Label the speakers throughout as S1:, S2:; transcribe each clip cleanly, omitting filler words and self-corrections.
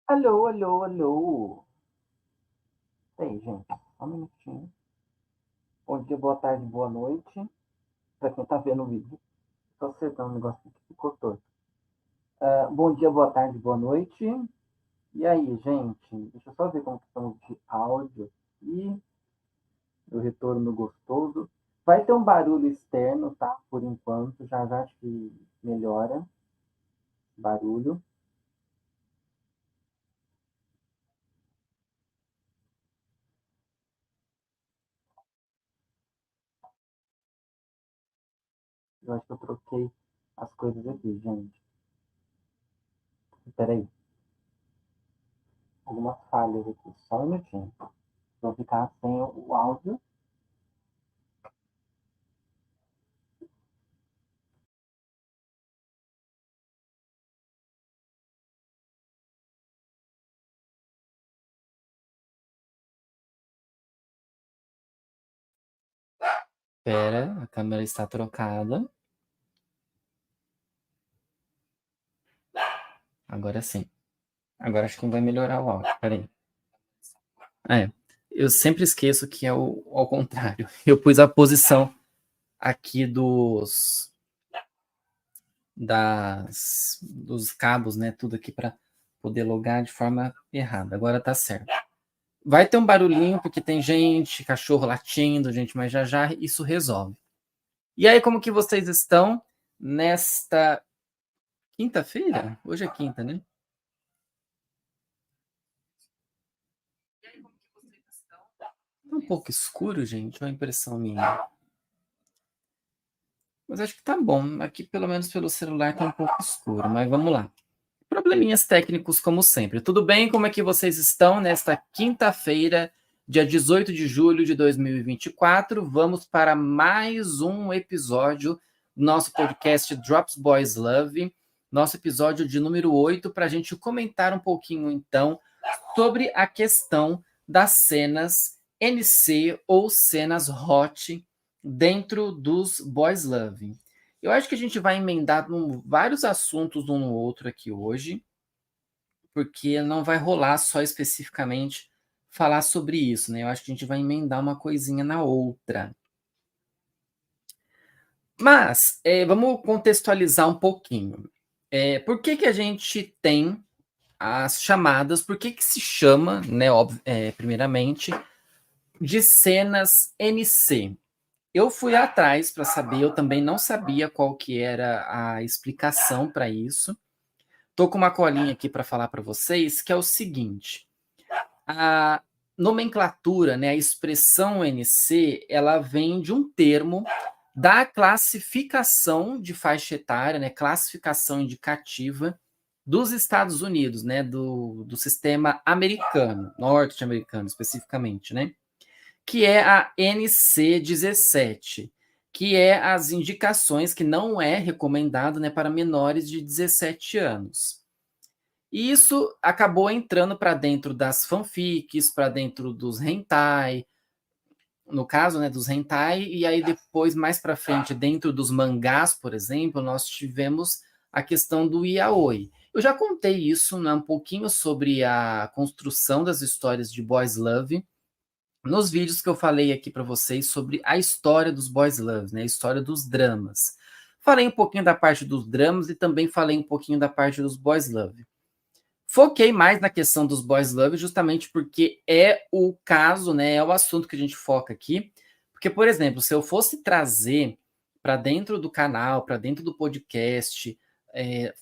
S1: Alô, alô, alô. Ei, gente, só um minutinho. Bom dia, boa tarde, boa noite. Pra quem tá vendo o vídeo. Tô acertando um negócio que ficou torto. Bom dia, boa tarde, boa noite. E aí, gente? Deixa eu só ver como que estamos de áudio aqui. O retorno gostoso. Vai ter um barulho externo, tá? Por enquanto. Já já acho que melhora o barulho. Eu acho que eu troquei as coisas aqui, gente. Peraí. Algumas falhas aqui. Só um minutinho. Vou ficar sem o áudio. Pera, a câmera está trocada. Agora sim. Agora acho que não vai melhorar o áudio. Peraí. É, eu sempre esqueço que é ao contrário. Eu pus a posição aqui dos cabos, né? Tudo aqui para poder logar de forma errada. Agora tá certo. Vai ter um barulhinho porque tem gente, cachorro latindo, gente, mas já já isso resolve. E aí, como que vocês estão nesta quinta-feira? Hoje é quinta, né? Tá um pouco escuro, gente, ou é impressão minha? Mas acho que tá bom. Aqui, pelo menos pelo celular, tá um pouco escuro, mas vamos lá. Probleminhas técnicos, como sempre. Tudo bem? Como é que vocês estão nesta quinta-feira, dia 18 de julho de 2024? Vamos para mais um episódio do nosso podcast Drops Boys Love, nosso episódio de número 8, para a gente comentar um pouquinho, então, sobre a questão das cenas NC ou cenas hot dentro dos Boys Love. Eu acho que a gente vai emendar vários assuntos um no outro aqui hoje, porque não vai rolar só especificamente falar sobre isso, né? Eu acho que a gente vai emendar uma coisinha na outra. Mas vamos contextualizar um pouquinho. Por que que a gente tem as chamadas? Por que que se chama, né? Primeiramente, de cenas NC? Eu fui atrás para saber, eu também não sabia qual que era a explicação para isso. Tô com uma colinha aqui para falar para vocês, que é o seguinte: a nomenclatura, né, a expressão NC, ela vem de um termo da classificação de faixa etária, né, classificação indicativa dos Estados Unidos, né, do sistema americano, norte-americano especificamente, né, que é a NC-17, que é as indicações que não é recomendado, né, para menores de 17 anos. E isso acabou entrando para dentro das fanfics, para dentro dos hentai, no caso, né, dos hentai, e aí depois, mais para frente, dentro dos mangás, por exemplo, nós tivemos a questão do yaoi. Eu já contei isso, né, um pouquinho sobre a construção das histórias de Boys Love, nos vídeos que eu falei aqui para vocês sobre a história dos Boys Love, né, a história dos dramas. Falei um pouquinho da parte dos dramas e também falei um pouquinho da parte dos Boys Love. Foquei mais na questão dos Boys Love justamente porque é o caso, né? É o assunto que a gente foca aqui. Porque, por exemplo, se eu fosse trazer para dentro do canal, para dentro do podcast,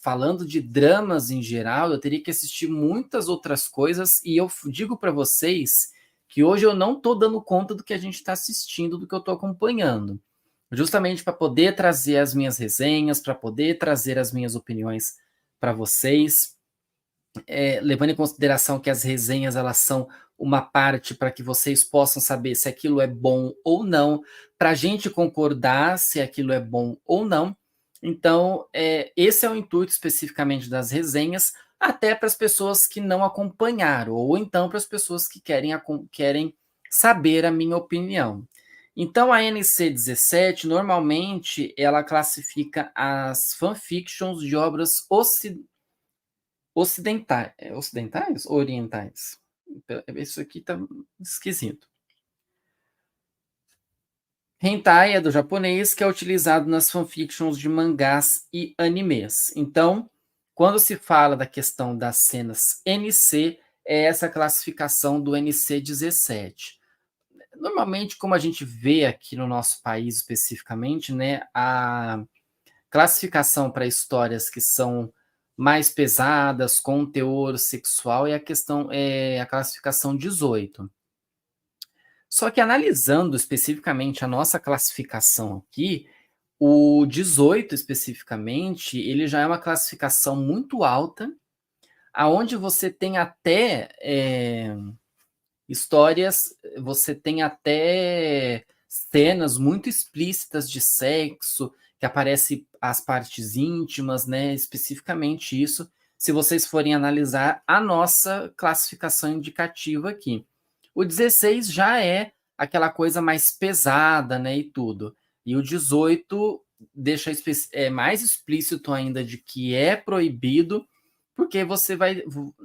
S1: falando de dramas em geral, eu teria que assistir muitas outras coisas. E eu digo para vocês que hoje eu não estou dando conta do que a gente está assistindo, do que eu estou acompanhando. Justamente para poder trazer as minhas resenhas, para poder trazer as minhas opiniões para vocês, levando em consideração que as resenhas elas são uma parte para que vocês possam saber se aquilo é bom ou não, para a gente concordar se aquilo é bom ou não. Então, esse é o intuito especificamente das resenhas, até para as pessoas que não acompanharam, ou então para as pessoas que querem saber a minha opinião. Então, a NC-17, normalmente, ela classifica as fanfictions de obras ocidentais. ocidentais ou orientais? Isso aqui tá esquisito. Hentai é do japonês, que é utilizado nas fanfictions de mangás e animes. Então, quando se fala da questão das cenas NC, é essa classificação do NC-17. Normalmente, como a gente vê aqui no nosso país especificamente, né, a classificação para histórias que são mais pesadas, com teor sexual, é a classificação 18. Só que analisando especificamente a nossa classificação aqui, o 18 especificamente, ele já é uma classificação muito alta, aonde você tem até histórias, você tem até cenas muito explícitas de sexo, que aparece as partes íntimas, né? Especificamente isso, se vocês forem analisar a nossa classificação indicativa aqui. O 16 já é aquela coisa mais pesada, né? E tudo. E o 18 deixa mais explícito ainda de que é proibido, porque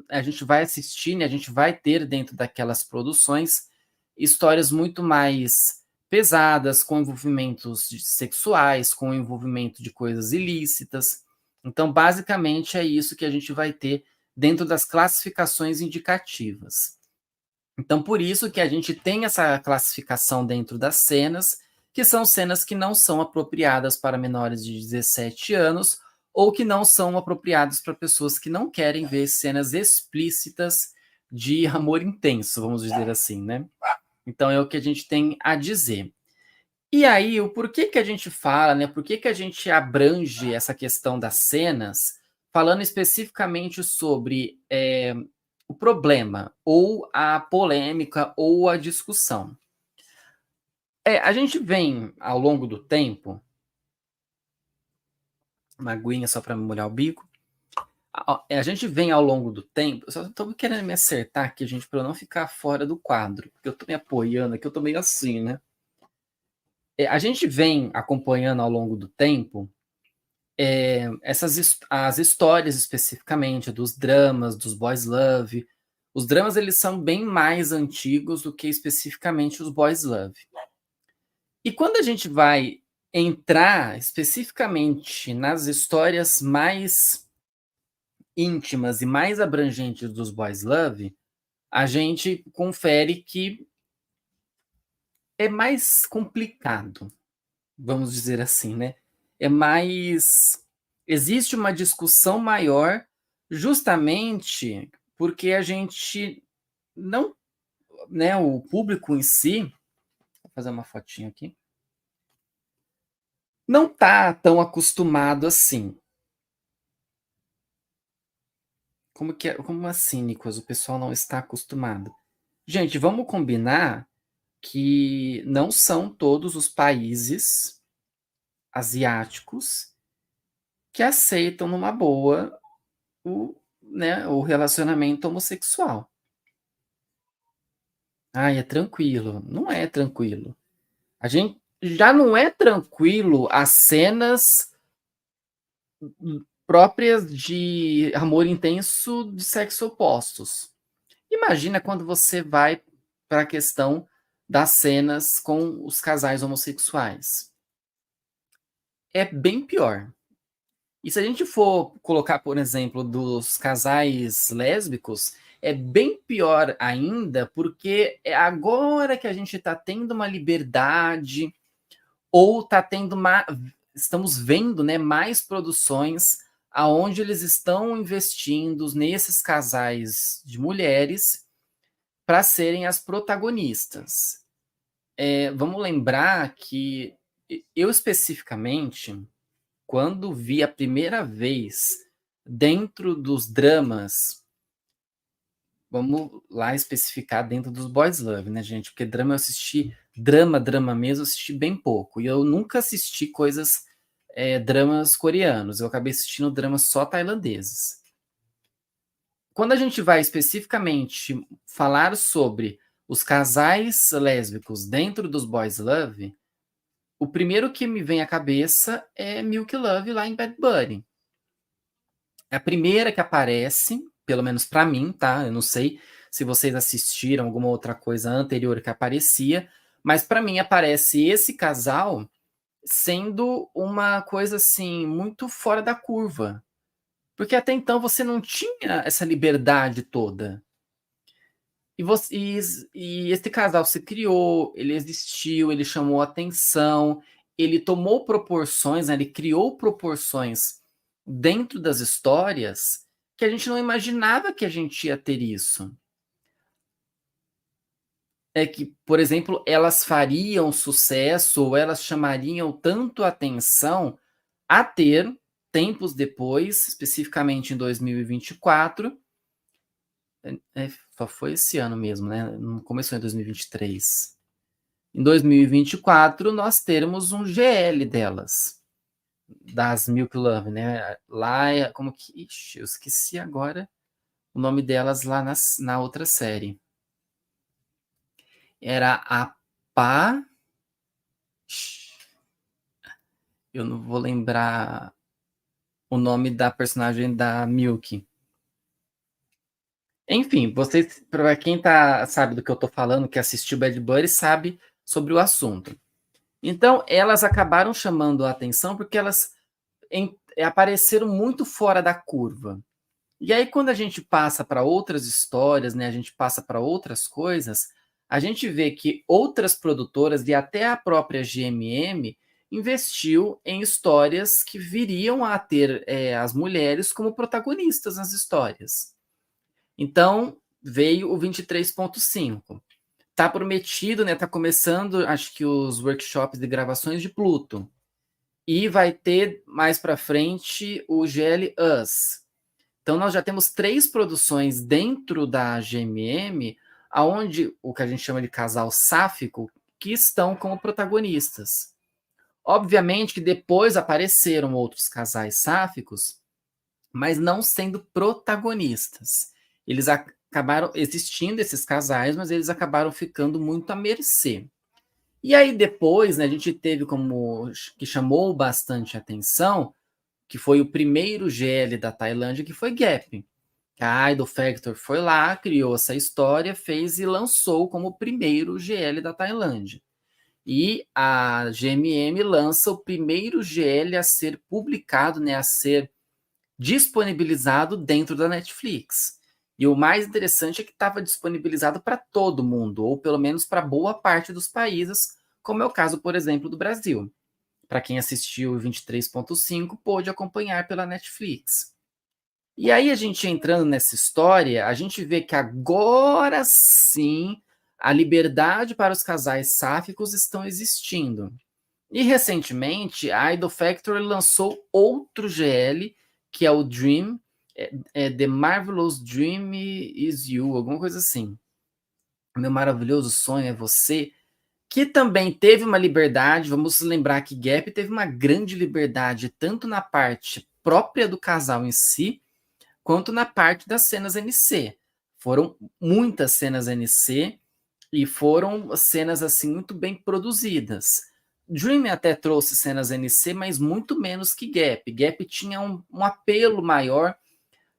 S1: a gente vai assistir, né, a gente vai ter dentro daquelas produções histórias muito mais pesadas, com envolvimentos sexuais, com envolvimento de coisas ilícitas. Então, basicamente, é isso que a gente vai ter dentro das classificações indicativas. Então, por isso que a gente tem essa classificação dentro das cenas, que são cenas que não são apropriadas para menores de 17 anos, ou que não são apropriadas para pessoas que não querem ver cenas explícitas de amor intenso, vamos dizer assim, né? Então é o que a gente tem a dizer. E aí, o porquê que a gente fala, né? Por que a gente abrange essa questão das cenas, falando especificamente sobre o problema, ou a polêmica, ou a discussão. A gente vem, ao longo do tempo, uma aguinha só para molhar o bico, a gente vem ao longo do tempo, eu só estou querendo me acertar aqui, gente, para eu não ficar fora do quadro, porque eu estou me apoiando aqui, eu estou meio assim, né? A gente vem acompanhando ao longo do tempo as histórias especificamente dos dramas, dos boys love. Os dramas eles são bem mais antigos do que especificamente os boys love. E quando a gente vai entrar especificamente nas histórias mais íntimas e mais abrangentes dos boys love, a gente confere que é mais complicado, vamos dizer assim, né? É mais. Existe uma discussão maior, justamente porque a gente não. Né, o público em si. Vou fazer uma fotinha aqui. Não está tão acostumado assim. Como assim, Nicolas? O pessoal não está acostumado. Gente, vamos combinar que não são todos os países asiáticos que aceitam numa boa o relacionamento homossexual. Ai, é tranquilo. Não é tranquilo. A gente já não é tranquilo as cenas próprias de amor intenso de sexo opostos. Imagina quando você vai para a questão das cenas com os casais homossexuais. É bem pior. E se a gente for colocar, por exemplo, dos casais lésbicos, é bem pior ainda, porque é agora que a gente está tendo uma liberdade, ou estamos vendo, né, mais produções aonde eles estão investindo nesses casais de mulheres para serem as protagonistas. Vamos lembrar que eu especificamente, quando vi a primeira vez dentro dos dramas, vamos lá especificar dentro dos boys love, né, gente? Porque drama eu assisti, drama mesmo, eu assisti bem pouco. E eu nunca assisti dramas coreanos. Eu acabei assistindo dramas só tailandeses. Quando a gente vai especificamente falar sobre os casais lésbicos dentro dos boys love, o primeiro que me vem à cabeça é Milk Love lá em Bad Bunny. É a primeira que aparece, pelo menos para mim, tá? Eu não sei se vocês assistiram alguma outra coisa anterior que aparecia, mas para mim aparece esse casal sendo uma coisa assim muito fora da curva, porque até então você não tinha essa liberdade toda. E esse casal se criou, ele existiu, ele chamou atenção, ele tomou proporções, né, ele criou proporções dentro das histórias que a gente não imaginava que a gente ia ter isso. É que, por exemplo, elas fariam sucesso ou elas chamariam tanto atenção a ter, tempos depois, especificamente em 2024, só foi esse ano mesmo, né? Não começou em 2023. Em 2024, nós teremos um GL delas, das Milk Love, né? Lá, como que. Ixi, eu esqueci agora o nome delas lá na outra série. Era a Pá. Eu não vou lembrar o nome da personagem da Milk. Enfim, vocês, para quem sabe do que eu tô falando, que assistiu Bad Bunny, sabe sobre o assunto. Então, elas acabaram chamando a atenção porque elas apareceram muito fora da curva. E aí, quando a gente passa para outras histórias, né, a gente passa para outras coisas, a gente vê que outras produtoras e até a própria GMM investiu em histórias que viriam a ter as mulheres como protagonistas nas histórias. Então, veio o 23.5. Tá prometido, né? Tá começando, acho que os workshops de gravações de Pluto. E vai ter mais para frente o GL Us. Então nós já temos 3 produções dentro da GMM, aonde o que a gente chama de casal sáfico, que estão como protagonistas. Obviamente que depois apareceram outros casais sáficos, mas não sendo protagonistas. Eles acabaram existindo esses casais, mas eles acabaram ficando muito à mercê. E aí depois, né, a gente teve como que chamou bastante atenção, que foi o primeiro GL da Tailândia, que foi Gap. A Idol Factor foi lá, criou essa história, fez e lançou como o primeiro GL da Tailândia. E a GMM lança o primeiro GL a ser publicado, né, a ser disponibilizado dentro da Netflix. E o mais interessante é que estava disponibilizado para todo mundo, ou pelo menos para boa parte dos países, como é o caso, por exemplo, do Brasil. Para quem assistiu o 23.5, pôde acompanhar pela Netflix. E aí a gente entrando nessa história, a gente vê que agora sim a liberdade para os casais sáficos estão existindo. E recentemente a Idol Factory lançou outro GL, que é o Dream, The Marvelous Dream Is You, alguma coisa assim. Meu maravilhoso sonho é você, que também teve uma liberdade. Vamos lembrar que Gap teve uma grande liberdade, tanto na parte própria do casal em si, quanto na parte das cenas NC. Foram muitas cenas NC e foram cenas assim muito bem produzidas. Dream até trouxe cenas NC, mas muito menos que Gap. Gap tinha um apelo maior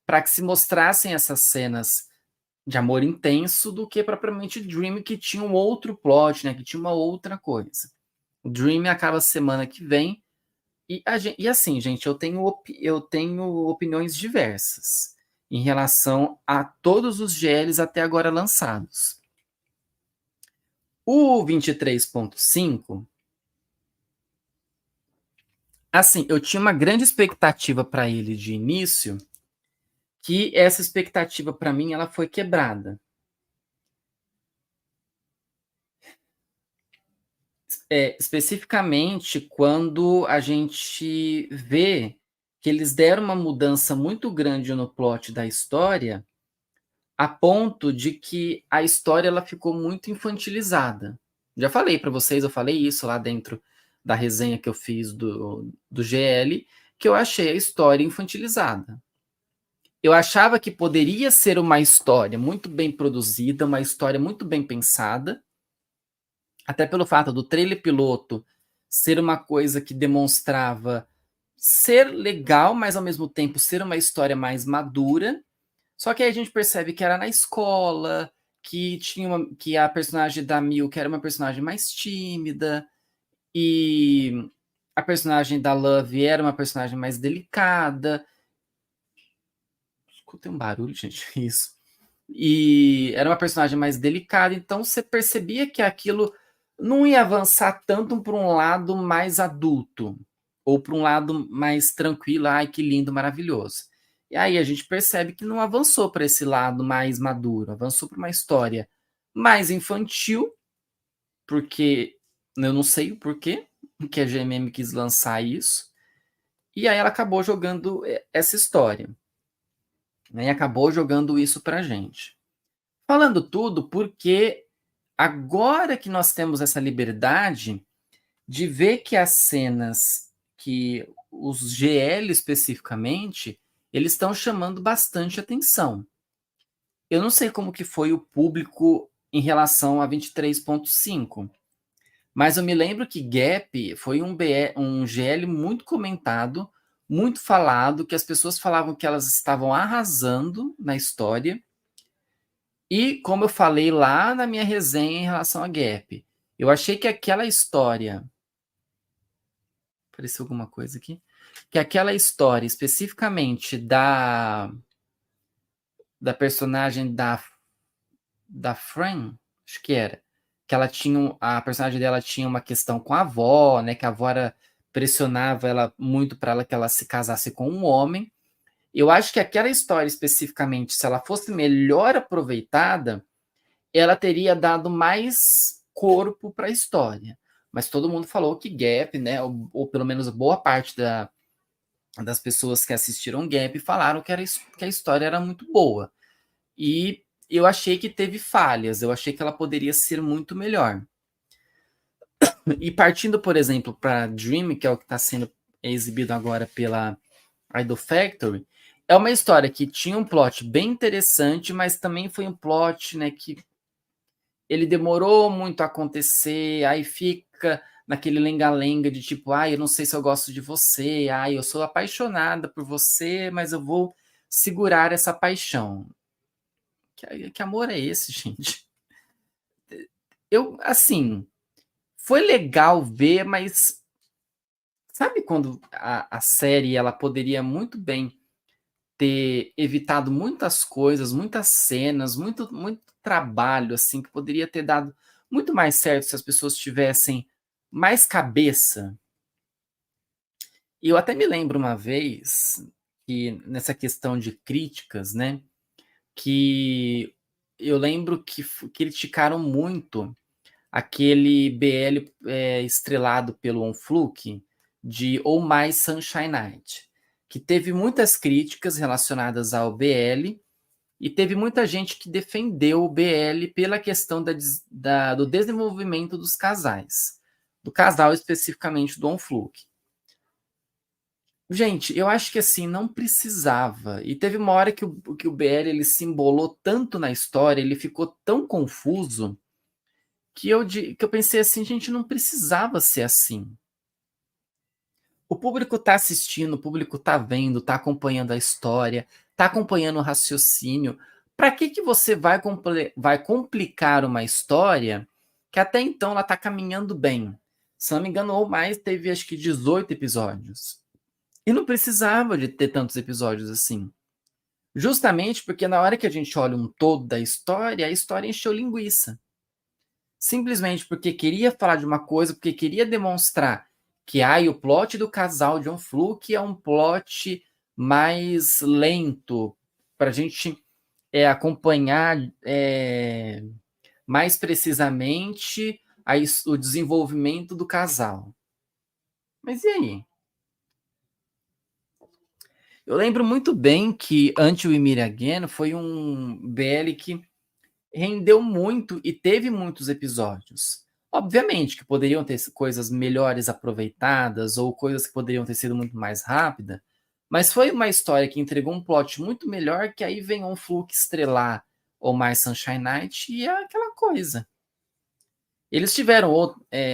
S1: para que se mostrassem essas cenas de amor intenso do que propriamente Dream, que tinha um outro plot, né, que tinha uma outra coisa. O Dream acaba semana que vem. E assim, gente, eu tenho opiniões diversas em relação a todos os GLs até agora lançados. O 23.5, assim, eu tinha uma grande expectativa para ele de início, que essa expectativa para mim ela foi quebrada. Especificamente quando a gente vê que eles deram uma mudança muito grande no plot da história, a ponto de que a história ela ficou muito infantilizada. Já falei para vocês, eu falei isso lá dentro da resenha que eu fiz do GL, que eu achei a história infantilizada. Eu achava que poderia ser uma história muito bem produzida, uma história muito bem pensada, até pelo fato do trailer piloto ser uma coisa que demonstrava ser legal, mas ao mesmo tempo ser uma história mais madura. Só que aí a gente percebe que era na escola, que a personagem da Milk era uma personagem mais tímida, e a personagem da Love era uma personagem mais delicada. Escutei um barulho, gente, isso. E era uma personagem mais delicada, então você percebia que aquilo não ia avançar tanto para um lado mais adulto, ou para um lado mais tranquilo, ai que lindo, maravilhoso. E aí a gente percebe que não avançou para esse lado mais maduro, avançou para uma história mais infantil, porque eu não sei o porquê que a GMM quis lançar isso, e aí ela acabou jogando essa história, né, e acabou jogando isso pra gente. Falando tudo porque agora que nós temos essa liberdade de ver que as cenas, que os GL especificamente, eles estão chamando bastante atenção. Eu não sei como que foi o público em relação a 23.5, mas eu me lembro que Gap foi um GL muito comentado, muito falado, que as pessoas falavam que elas estavam arrasando na história. E como eu falei lá na minha resenha em relação a Gap, eu achei que aquela história. Apareceu alguma coisa aqui? Que aquela história, especificamente da personagem da Fran, acho que era, que ela tinha, a personagem dela tinha uma questão com a avó, né, que a avó pressionava ela muito para ela que ela se casasse com um homem. Eu acho que aquela história especificamente, se ela fosse melhor aproveitada, ela teria dado mais corpo para a história. Mas todo mundo falou que Gap, né, ou pelo menos boa parte das pessoas que assistiram Gap falaram que a história era muito boa. E eu achei que teve falhas, eu achei que ela poderia ser muito melhor. E partindo, por exemplo, para Dream, que é o que está sendo exibido agora pela Idol Factory, é uma história que tinha um plot bem interessante, mas também foi um plot, né, que ele demorou muito a acontecer, aí fica naquele lenga-lenga de tipo, ai, eu não sei se eu gosto de você, ai, eu sou apaixonada por você, mas eu vou segurar essa paixão. Que amor é esse, gente? Eu, assim, foi legal ver, mas sabe quando a série ela poderia muito bem ter evitado muitas coisas, muitas cenas, muito trabalho, assim, que poderia ter dado muito mais certo se as pessoas tivessem mais cabeça. E eu até me lembro uma vez que nessa questão de críticas, né, que eu lembro que criticaram muito aquele BL estrelado pelo Onfluke de Oh My Sunshine Night, que teve muitas críticas relacionadas ao BL e teve muita gente que defendeu o BL pela questão do desenvolvimento dos casais, do casal especificamente do Onfluke. Gente, eu acho que assim, não precisava. E teve uma hora que o BL ele se embolou tanto na história, ele ficou tão confuso, que eu pensei assim, gente, não precisava ser assim. O público está assistindo, o público está vendo, está acompanhando a história, está acompanhando o raciocínio. Para que você vai complicar uma história que até então ela está caminhando bem? Se não me engano, ou mais, teve acho que 18 episódios. E não precisava de ter tantos episódios assim. Justamente porque na hora que a gente olha um todo da história, a história encheu linguiça. Simplesmente porque queria falar de uma coisa, porque queria demonstrar que o plot do casal John Fluke é um plot mais lento, para a gente acompanhar mais precisamente o desenvolvimento do casal. Mas e aí? Eu lembro muito bem que Until We Meet Again foi um BL que rendeu muito e teve muitos episódios. Obviamente que poderiam ter coisas melhores aproveitadas ou coisas que poderiam ter sido muito mais rápida, mas foi uma história que entregou um plot muito melhor que aí vem um Fluke estrelar ou mais Sunshine Night e é aquela coisa. Eles tiveram,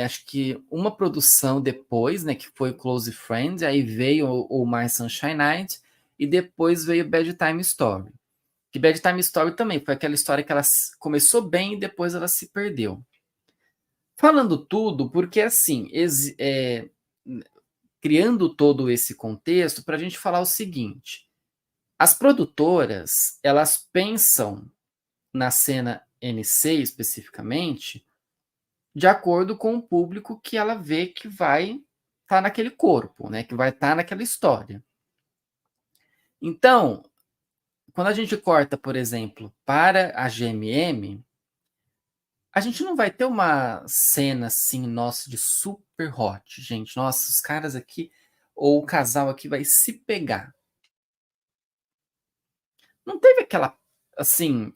S1: acho que uma produção depois, né, que foi Close Friends, aí veio o My Sunshine Night, e depois veio Bad Time Story. Que Bad Time Story também foi aquela história que ela começou bem e depois ela se perdeu. Falando tudo, porque assim, criando todo esse contexto para a gente falar o seguinte: as produtoras elas pensam na cena NC especificamente de acordo com o público que ela vê que vai estar naquele corpo, né? Que vai estar naquela história. Então, quando a gente corta, por exemplo, para a GMM, a gente não vai ter uma cena assim, nossa, de super hot, gente. Nossa, os caras aqui, ou o casal aqui vai se pegar. Não teve aquela, assim,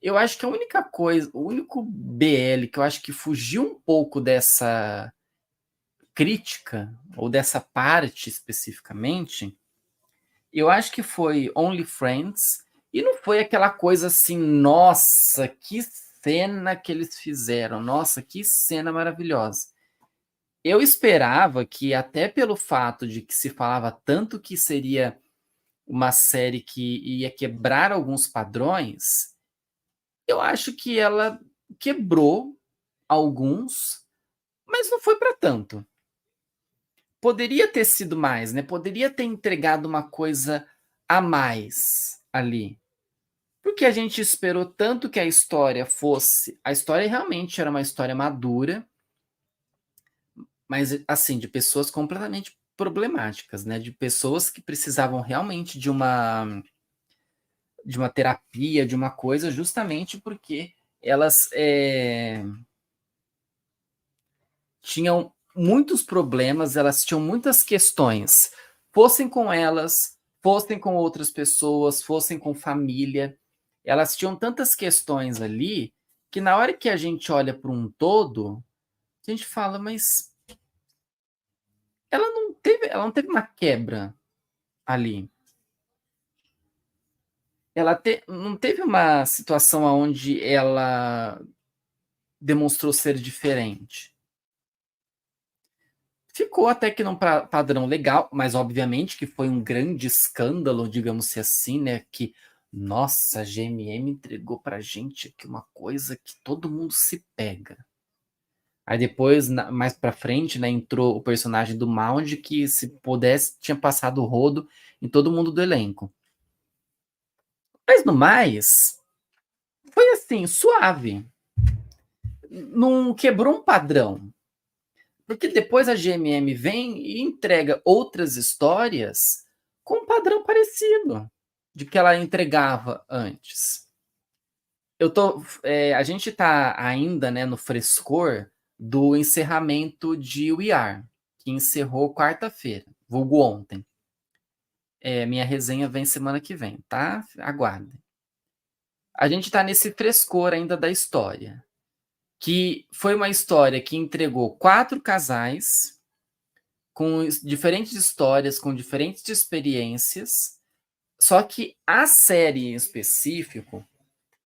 S1: eu acho que a única coisa, o único BL que eu acho que fugiu um pouco dessa crítica, ou dessa parte especificamente, eu acho que foi Only Friends, e não foi aquela coisa assim, nossa, que cena que eles fizeram, nossa, que cena maravilhosa. Eu esperava que, até pelo fato de que se falava tanto que seria uma série que ia quebrar alguns padrões, eu acho que ela quebrou alguns, mas não foi para tanto. Poderia ter sido mais, né? Poderia ter entregado uma coisa a mais ali. Porque a gente esperou tanto que a história fosse. A história realmente era uma história madura, mas assim, de pessoas completamente problemáticas, né? De pessoas que precisavam realmente de uma terapia, de uma coisa, justamente porque elas tinham muitos problemas, elas tinham muitas questões, fossem com elas, fossem com outras pessoas, fossem com família, elas tinham tantas questões ali que na hora que a gente olha para um todo, a gente fala, mas ela não teve uma quebra ali. Não teve uma situação onde ela demonstrou ser diferente. Ficou até que num padrão legal, mas obviamente que foi um grande escândalo, digamos assim, né? Que, nossa, a GMM entregou pra gente aqui uma coisa que todo mundo se pega. Aí depois, mais pra frente, né, entrou o personagem do Mound, que se pudesse, tinha passado o rodo em todo mundo do elenco. Mas no mais, foi assim, suave. Não quebrou um padrão. Porque depois a GMM vem e entrega outras histórias com um padrão parecido de que ela entregava antes. A gente está ainda, né, no frescor do encerramento de We Are, que encerrou quarta-feira, vulgo ontem. Minha resenha vem semana que vem, tá? Aguardem. A gente está nesse frescor ainda da história, que foi uma história que entregou 4 casais com diferentes histórias, com diferentes experiências, só que a série em específico,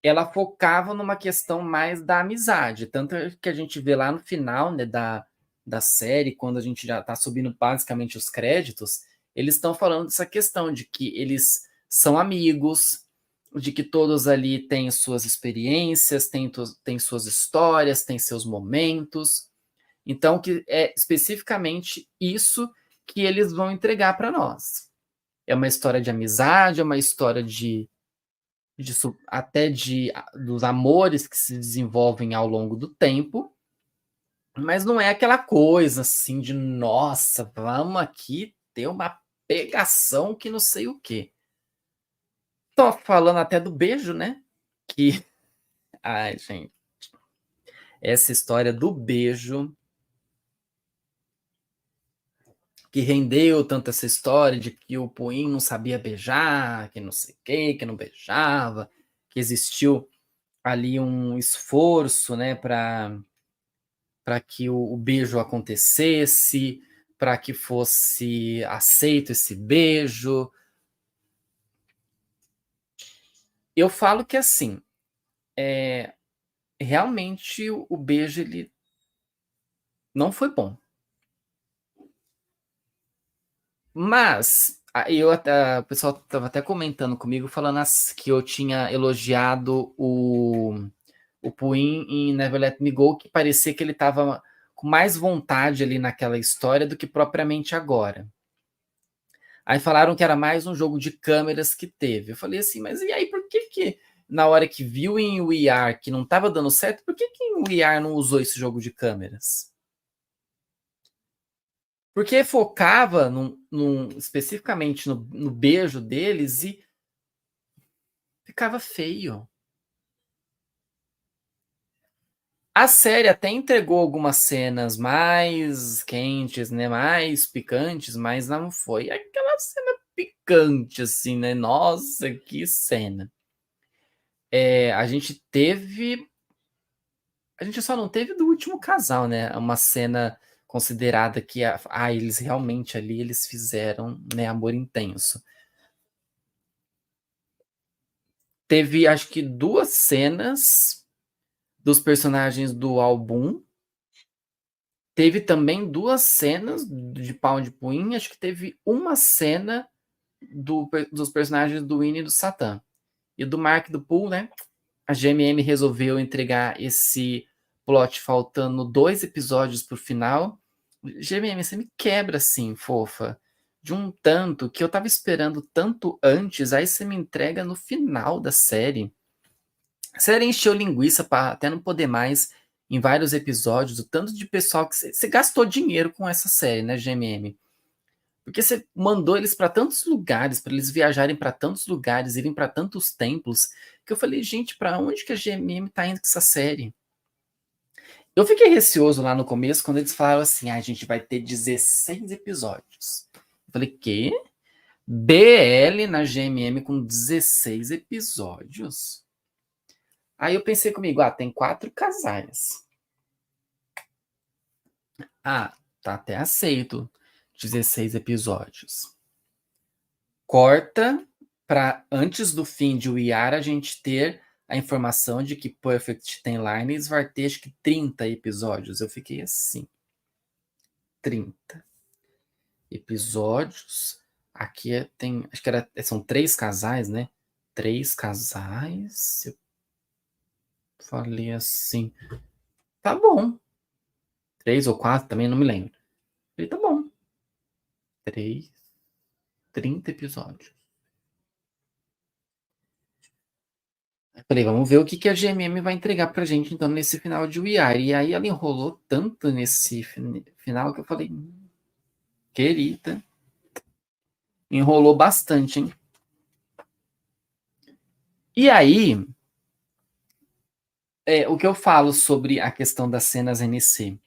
S1: ela focava numa questão mais da amizade, tanto que a gente vê lá no final, né, da série, quando a gente já está subindo basicamente os créditos, eles estão falando dessa questão de que eles são amigos, de que todos ali têm suas experiências, têm suas histórias, têm seus momentos, então, que é especificamente isso que eles vão entregar para nós. É uma história de amizade, é uma história até dos amores que se desenvolvem ao longo do tempo, mas não é aquela coisa assim de nossa, vamos aqui ter uma pegação que não sei o quê. Tô falando até do beijo, né? Que, ai, gente, essa história do beijo que rendeu tanto essa história de que o Puim não sabia beijar, que não sei o quê, que não beijava, que existiu ali um esforço, né, para que o beijo acontecesse, para que fosse aceito esse beijo. Eu falo que assim, realmente o beijo ele Não foi bom. Mas o pessoal estava até comentando comigo, falando que eu tinha elogiado o Puin em Never Let Me Go, que parecia que ele estava com mais vontade ali naquela história do que propriamente agora. Aí falaram que era mais um jogo de câmeras que teve. Eu falei assim, mas e aí por que na hora que viu em We Are que não estava dando certo, por que em We Are não usou esse jogo de câmeras? Porque focava especificamente no beijo deles e ficava feio. A série até entregou algumas cenas mais quentes, né? Mais picantes, mas não foi aquela cena picante, assim, né? Nossa, que cena. A gente teve. A gente só não teve do último casal, né? Uma cena considerada que eles realmente ali eles fizeram, né, amor intenso. Teve, acho que, duas cenas dos personagens do álbum. Teve também duas cenas de Pound Puin. Acho que teve uma cena dos personagens do Winnie e do Satã. E do Mark do Pool, né? A GMM resolveu entregar esse plot faltando 2 episódios pro final. GMM, você me quebra assim, fofa. De um tanto que eu tava esperando tanto antes, aí você me entrega no final da série. A série encheu linguiça para até não poder mais em vários episódios. O tanto de pessoal que você gastou dinheiro com essa série, né, GMM? Porque você mandou eles para tantos lugares, para eles viajarem para tantos lugares, irem para tantos templos, que eu falei, gente, para onde que a GMM tá indo com essa série? Eu fiquei receoso lá no começo quando eles falaram assim: a gente vai ter 16 episódios. Eu falei, quê? BL na GMM com 16 episódios? Aí eu pensei comigo, tem 4 casais. Tá até aceito 16 episódios. Corta para antes do fim de We Are a gente ter a informação de que Perfect Ten Lines vai ter acho que 30 episódios. Eu fiquei assim. 30 episódios. Aqui tem, acho que são 3 casais, né? 3 casais. Eu falei assim, tá bom. 3 ou 4 também, não me lembro. Falei, tá bom. 3, 30 episódios. Falei, vamos ver o que a GMM vai entregar pra gente, então, nesse final de We Are. E aí ela enrolou tanto nesse final que eu falei, querida, enrolou bastante, hein? E aí, o que eu falo sobre a questão das cenas NC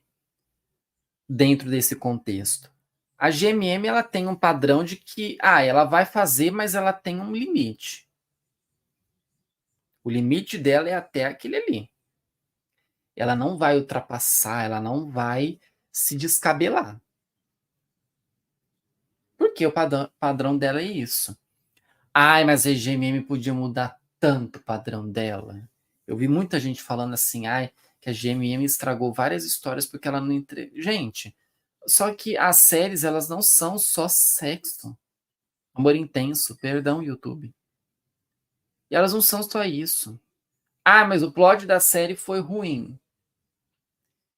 S1: dentro desse contexto? A GMM, ela tem um padrão de que, ela vai fazer, mas ela tem um limite. O limite dela é até aquele ali. Ela não vai ultrapassar, ela não vai se descabelar. Porque o padrão dela é isso. Mas a GMM podia mudar tanto o padrão dela. Eu vi muita gente falando assim, que a GMM estragou várias histórias porque ela não Gente, só que as séries, elas não são só sexo. Amor intenso, perdão, YouTube. E elas não são só isso. Mas o plot da série foi ruim.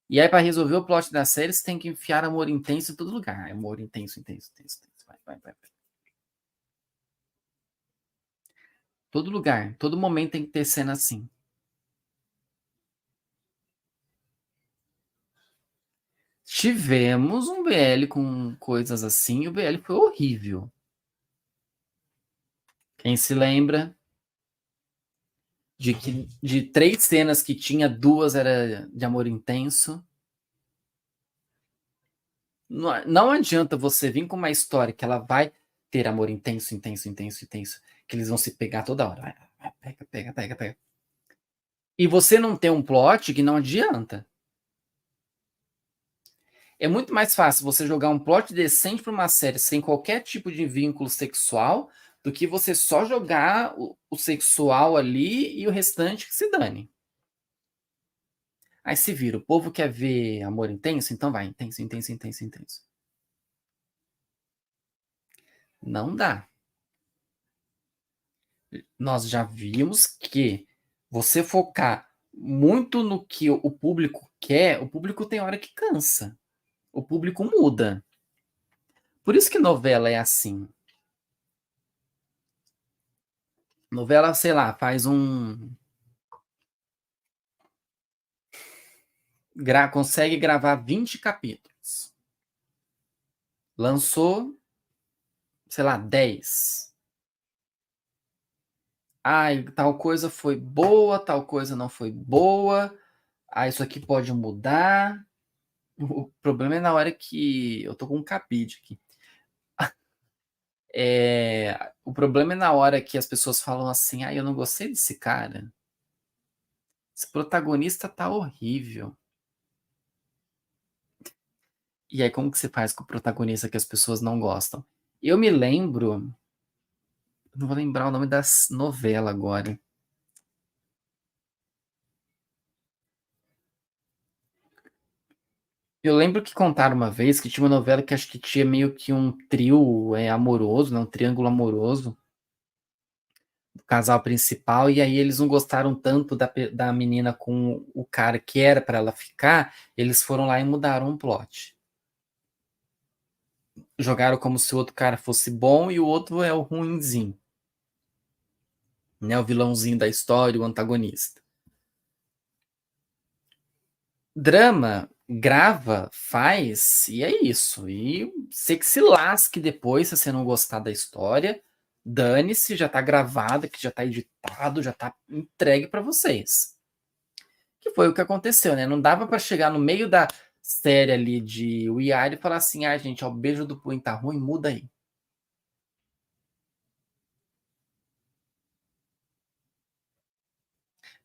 S1: E aí, para resolver o plot da série, você tem que enfiar amor intenso em todo lugar. Amor intenso, intenso, intenso, intenso. Vai. Todo lugar, todo momento tem que ter cena assim. Tivemos um BL com coisas assim, e o BL foi horrível. Quem se lembra de 3 cenas que tinha, 2 era de amor intenso. Não adianta você vir com uma história que ela vai ter amor intenso, intenso, intenso, intenso, que eles vão se pegar toda hora. Pega. E você não tem um plot que não adianta. É muito mais fácil você jogar um plot decente para uma série sem qualquer tipo de vínculo sexual do que você só jogar o sexual ali e o restante que se dane. Aí se vira, o povo quer ver amor intenso, então vai, intenso, intenso, intenso, intenso. Não dá. Nós já vimos que você focar muito no que o público quer, o público tem hora que cansa. O público muda. Por isso que novela é assim. Novela, sei lá, faz um. Consegue gravar 20 capítulos. Lançou, sei lá, 10. Ai, tal coisa foi boa, tal coisa não foi boa. Ah, isso aqui pode mudar. O problema é na hora que. Eu tô com um cabide aqui. O problema é na hora que as pessoas falam assim: ah, eu não gostei desse cara. Esse protagonista tá horrível. E aí, como que você faz com o protagonista que as pessoas não gostam? Eu me lembro. Não vou lembrar o nome da novela agora. Eu lembro que contaram uma vez que tinha uma novela que acho que tinha meio que um trio amoroso, né? Um triângulo amoroso do casal principal, e aí eles não gostaram tanto da menina com o cara que era para ela ficar, eles foram lá e mudaram o plot. Jogaram como se o outro cara fosse bom e o outro é o ruinzinho, né? O vilãozinho da história, o antagonista. Drama, grava, faz, e é isso. E você que se lasque depois se você não gostar da história. Dane-se, já tá gravado, que já tá editado, já tá entregue para vocês. Que foi o que aconteceu, né? Não dava para chegar no meio da série ali de We Are e falar assim: ah, gente, ó, o beijo do Punho tá ruim, muda aí.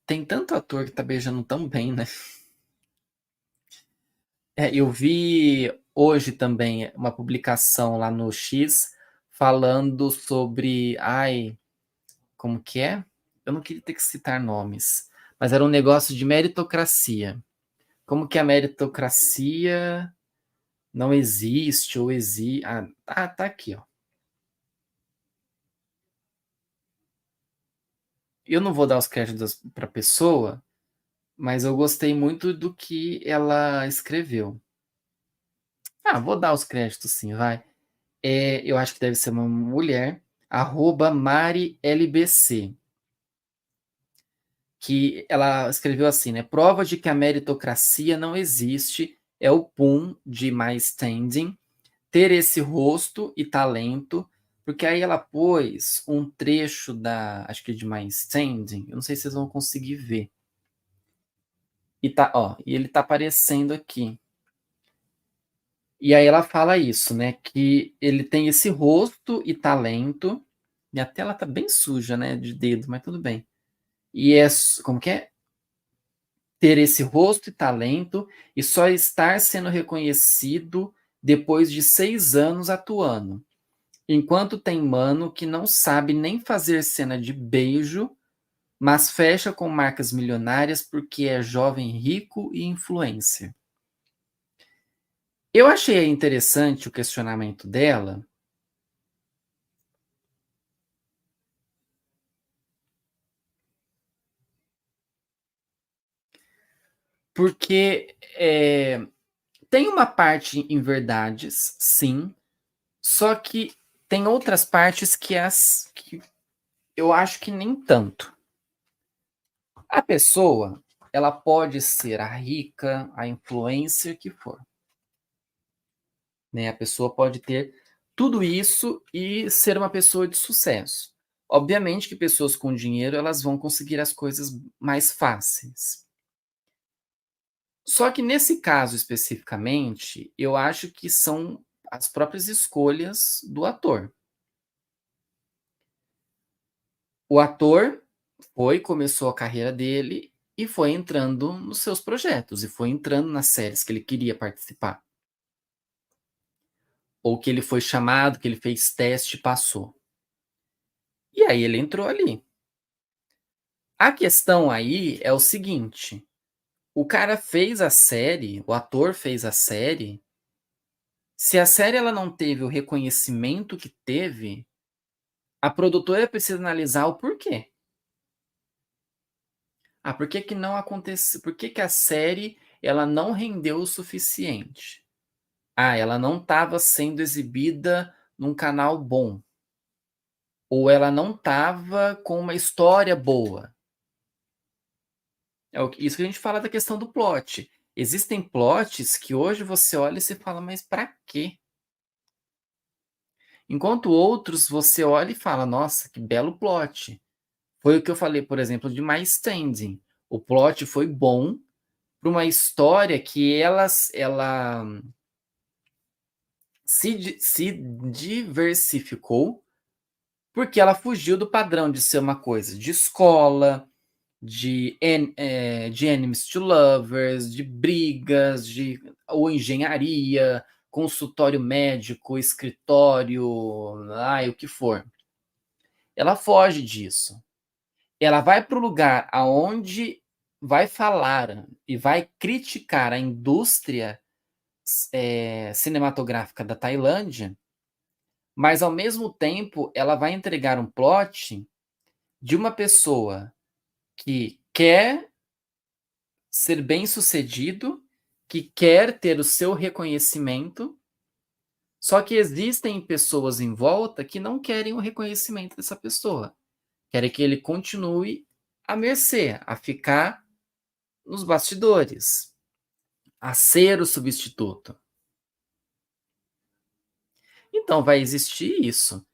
S1: Tem tanto ator que tá beijando tão bem, né? Eu vi hoje também uma publicação lá no X falando sobre. Ai, como que é? Eu não queria ter que citar nomes, mas era um negócio de meritocracia. Como que a meritocracia não existe ou existe. Ah, tá aqui, ó. Eu não vou dar os créditos para a pessoa, mas eu gostei muito do que ela escreveu. Ah, vou dar os créditos sim, vai. Eu acho que deve ser uma mulher, @MariLBC, que ela escreveu assim, né? Prova de que a meritocracia não existe é o PUM de My Standing, ter esse rosto e talento, porque aí ela pôs um trecho acho que de My Standing, eu não sei se vocês vão conseguir ver. E tá, ó, e ele tá aparecendo aqui. E aí ela fala isso, né? Que ele tem esse rosto e talento. Minha tela tá bem suja, né? De dedo, mas tudo bem. E como que é? Ter esse rosto e talento e só estar sendo reconhecido depois de 6 anos atuando. Enquanto tem mano que não sabe nem fazer cena de beijo, mas fecha com marcas milionárias porque é jovem rico e influencer. Eu achei interessante o questionamento dela, porque tem uma parte em verdades, sim, só que tem outras partes que eu acho que nem tanto. A pessoa, ela pode ser a rica, a influencer que for, né? A pessoa pode ter tudo isso e ser uma pessoa de sucesso. Obviamente que pessoas com dinheiro, elas vão conseguir as coisas mais fáceis. Só que nesse caso especificamente, eu acho que são as próprias escolhas do ator. O ator começou a carreira dele e foi entrando nos seus projetos e foi entrando nas séries que ele queria participar. Ou que ele foi chamado, que ele fez teste e passou. E aí ele entrou ali. A questão aí é o seguinte: O cara fez a série, o ator fez a série. Se a série ela não teve o reconhecimento que teve, a produtora precisa analisar o porquê. Ah, por que que não aconteceu? Por que que a série ela não rendeu o suficiente? Ah, ela não estava sendo exibida num canal bom. Ou ela não estava com uma história boa. Isso que a gente fala da questão do plot. Existem plots que hoje você olha e você fala, mas para quê? Enquanto outros você olha e fala, nossa, que belo plot. Foi o que eu falei, por exemplo, de My Standing. O plot foi bom para uma história que ela se diversificou porque ela fugiu do padrão de ser uma coisa de escola, de enemies to lovers, de brigas, ou engenharia, consultório médico, escritório, o que for. Ela foge disso. Ela vai para o lugar aonde vai falar e vai criticar a indústria cinematográfica da Tailândia, mas ao mesmo tempo ela vai entregar um plot de uma pessoa que quer ser bem-sucedido, que quer ter o seu reconhecimento, só que existem pessoas em volta que não querem o reconhecimento dessa pessoa. Querem que ele continue à mercê, a ficar nos bastidores, a ser o substituto. Então vai existir isso.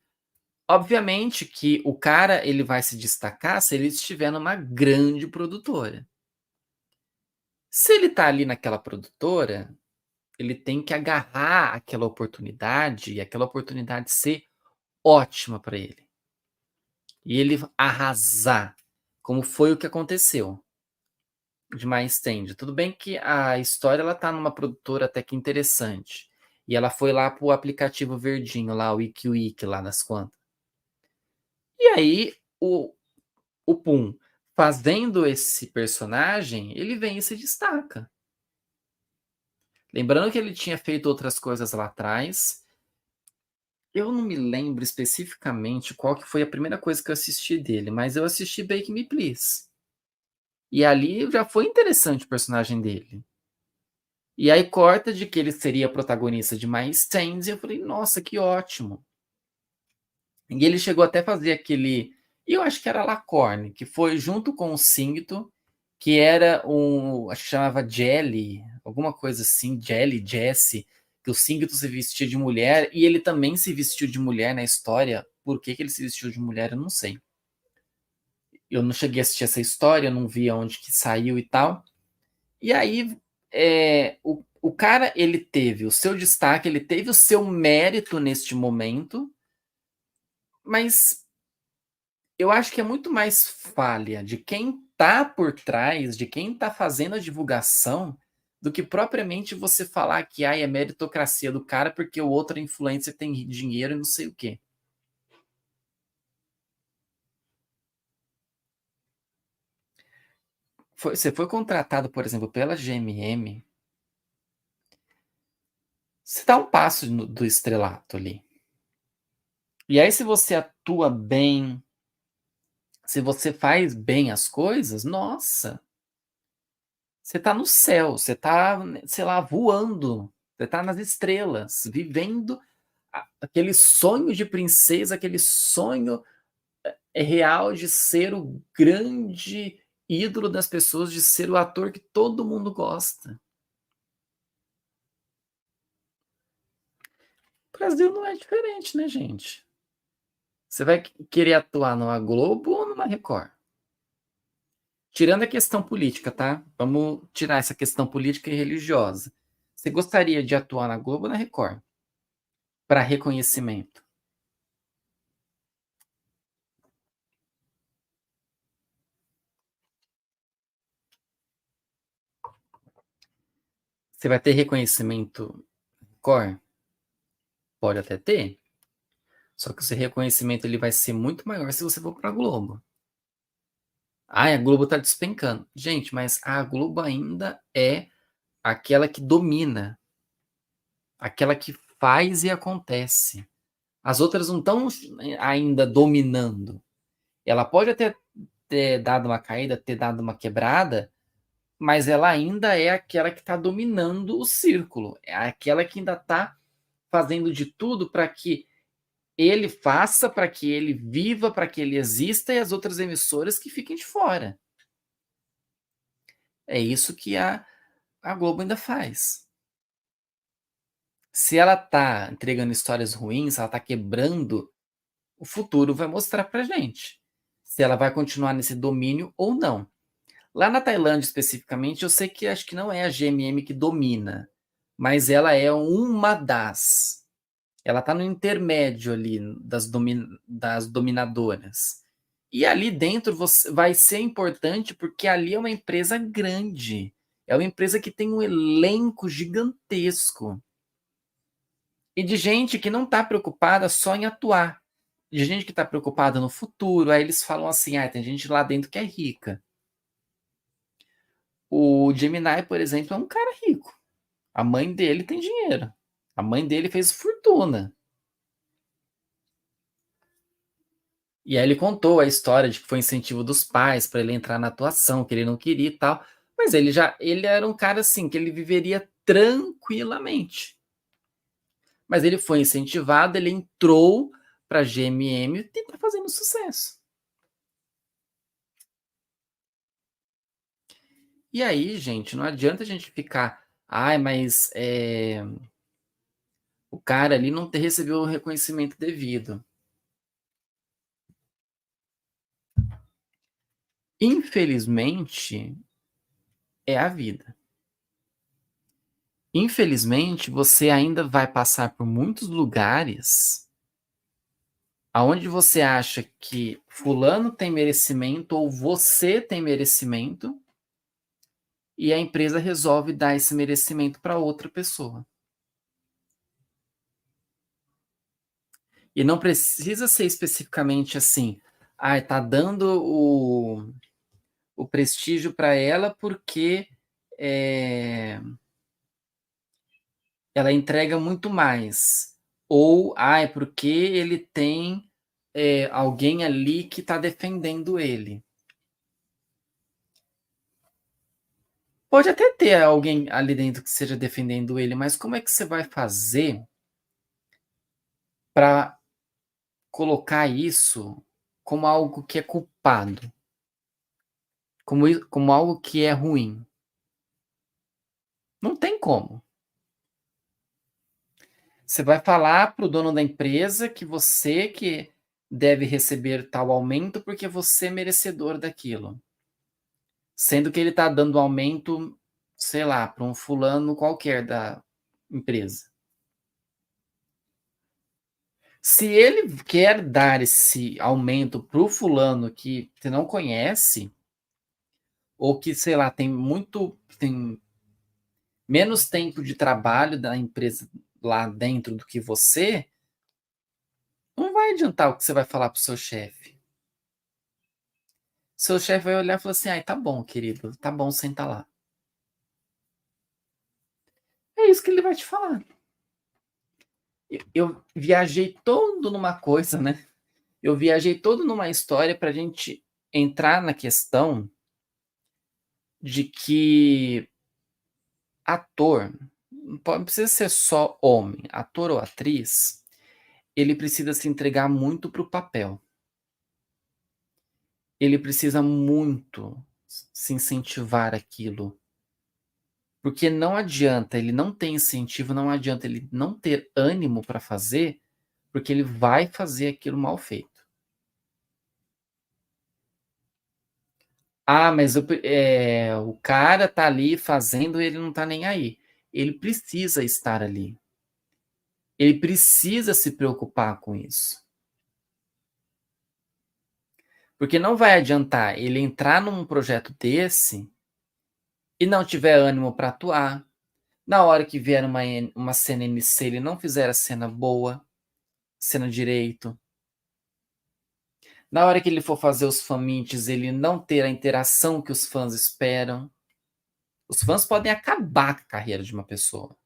S1: Obviamente que o cara ele vai se destacar se ele estiver numa grande produtora. Se ele está ali naquela produtora, ele tem que agarrar aquela oportunidade e aquela oportunidade ser ótima para ele. E ele arrasar, como foi o que aconteceu de My Stand. Tudo bem que a história ela tá numa produtora até que interessante. E ela foi lá pro aplicativo verdinho lá, o WikiWiki lá das quantas. E aí o Pum, fazendo esse personagem, ele vem e se destaca. Lembrando que ele tinha feito outras coisas lá atrás. Eu não me lembro especificamente qual que foi a primeira coisa que eu assisti dele, mas eu assisti Bake Me Please. E ali já foi interessante o personagem dele. E aí corta de que ele seria protagonista de My Stands, e eu falei, nossa, que ótimo. E ele chegou até a fazer aquele, eu acho que era Lacorne, que foi junto com o Singto, que era acho que chamava Jelly, alguma coisa assim, Jelly, Jesse, que o Singto se vestia de mulher, e ele também se vestiu de mulher na história. Por que que ele se vestiu de mulher, eu não sei. Eu não cheguei a assistir essa história, eu não vi aonde que saiu e tal. E aí, o cara, ele teve o seu destaque, ele teve o seu mérito neste momento, mas eu acho que é muito mais falha de quem tá por trás, de quem tá fazendo a divulgação, do que propriamente você falar que é meritocracia do cara porque o outro influencer tem dinheiro e não sei o quê. Você foi contratado, por exemplo, pela GMM, você dá um passo do estrelato ali. E aí, se você atua bem, se você faz bem as coisas, nossa, você tá no céu, você tá, sei lá, voando, você tá nas estrelas, vivendo aquele sonho de princesa, aquele sonho real de ser o grande ídolo das pessoas, de ser o ator que todo mundo gosta. O Brasil não é diferente, né, gente? Você vai querer atuar numa Globo ou numa Record? Tirando a questão política, tá? Vamos tirar essa questão política e religiosa. Você gostaria de atuar na Globo ou na Record? Para reconhecimento. Você vai ter reconhecimento Record? Pode até ter. Só que esse reconhecimento ele vai ser muito maior se você for para a Globo. Ai, a Globo tá despencando. Gente, mas a Globo ainda é aquela que domina, aquela que faz e acontece. As outras não estão ainda dominando. Ela pode até ter dado uma caída, ter dado uma quebrada, mas ela ainda é aquela que está dominando o círculo. É aquela que ainda está fazendo de tudo para que ele faça, para que ele viva, para que ele exista e as outras emissoras que fiquem de fora. É isso que a Globo ainda faz. Se ela está entregando histórias ruins, ela está quebrando, o futuro vai mostrar para gente se ela vai continuar nesse domínio ou não. Lá na Tailândia, especificamente, eu sei que acho que não é a GMM que domina, mas ela é uma das. Ela está no intermédio ali das dominadoras. E ali dentro vai ser importante porque ali é uma empresa grande. É uma empresa que tem um elenco gigantesco. E de gente que não está preocupada só em atuar. De gente que está preocupada no futuro. Aí eles falam assim: tem gente lá dentro que é rica. O Gemini, por exemplo, é um cara rico. A mãe dele tem dinheiro. A mãe dele fez fortuna. E aí ele contou a história de que foi incentivo dos pais para ele entrar na atuação, que ele não queria e tal. Mas ele era um cara assim que ele viveria tranquilamente. Mas ele foi incentivado, ele entrou para a GMM e está fazendo sucesso. E aí, gente, não adianta a gente ficar, mas o cara ali não recebeu o reconhecimento devido. Infelizmente, é a vida. Infelizmente, você ainda vai passar por muitos lugares aonde você acha que fulano tem merecimento ou você tem merecimento e a empresa resolve dar esse merecimento para outra pessoa. E não precisa ser especificamente assim, tá dando o prestígio para ela porque ela entrega muito mais. Ou, é porque ele tem alguém ali que está defendendo ele. Pode até ter alguém ali dentro que esteja defendendo ele, mas como é que você vai fazer para colocar isso como algo que é culpado? Como algo que é ruim? Não tem como. Você vai falar para o dono da empresa que você que deve receber tal aumento porque você é merecedor daquilo. Sendo que ele está dando aumento, sei lá, para um fulano qualquer da empresa. Se ele quer dar esse aumento para o fulano que você não conhece, ou que, sei lá, tem menos tempo de trabalho da empresa lá dentro do que você, não vai adiantar o que você vai falar para o seu chefe. Seu chefe vai olhar e falar assim: tá bom, querido, tá bom, senta lá. É isso que ele vai te falar. Eu viajei todo numa coisa, né? Eu viajei todo numa história para a gente entrar na questão de que ator, não precisa ser só homem, ator ou atriz, ele precisa se entregar muito para o papel. Ele precisa muito se incentivar aquilo. Porque não adianta, ele não tem incentivo, não adianta ele não ter ânimo para fazer, porque ele vai fazer aquilo mal feito. Mas o cara tá ali fazendo e ele não tá nem aí. Ele precisa estar ali. Ele precisa se preocupar com isso. Porque não vai adiantar ele entrar num projeto desse e não tiver ânimo para atuar. Na hora que vier uma cena NC, ele não fizer a cena boa, cena direito. Na hora que ele for fazer os fan-meets, ele não ter a interação que os fãs esperam. Os fãs podem acabar com a carreira de uma pessoa,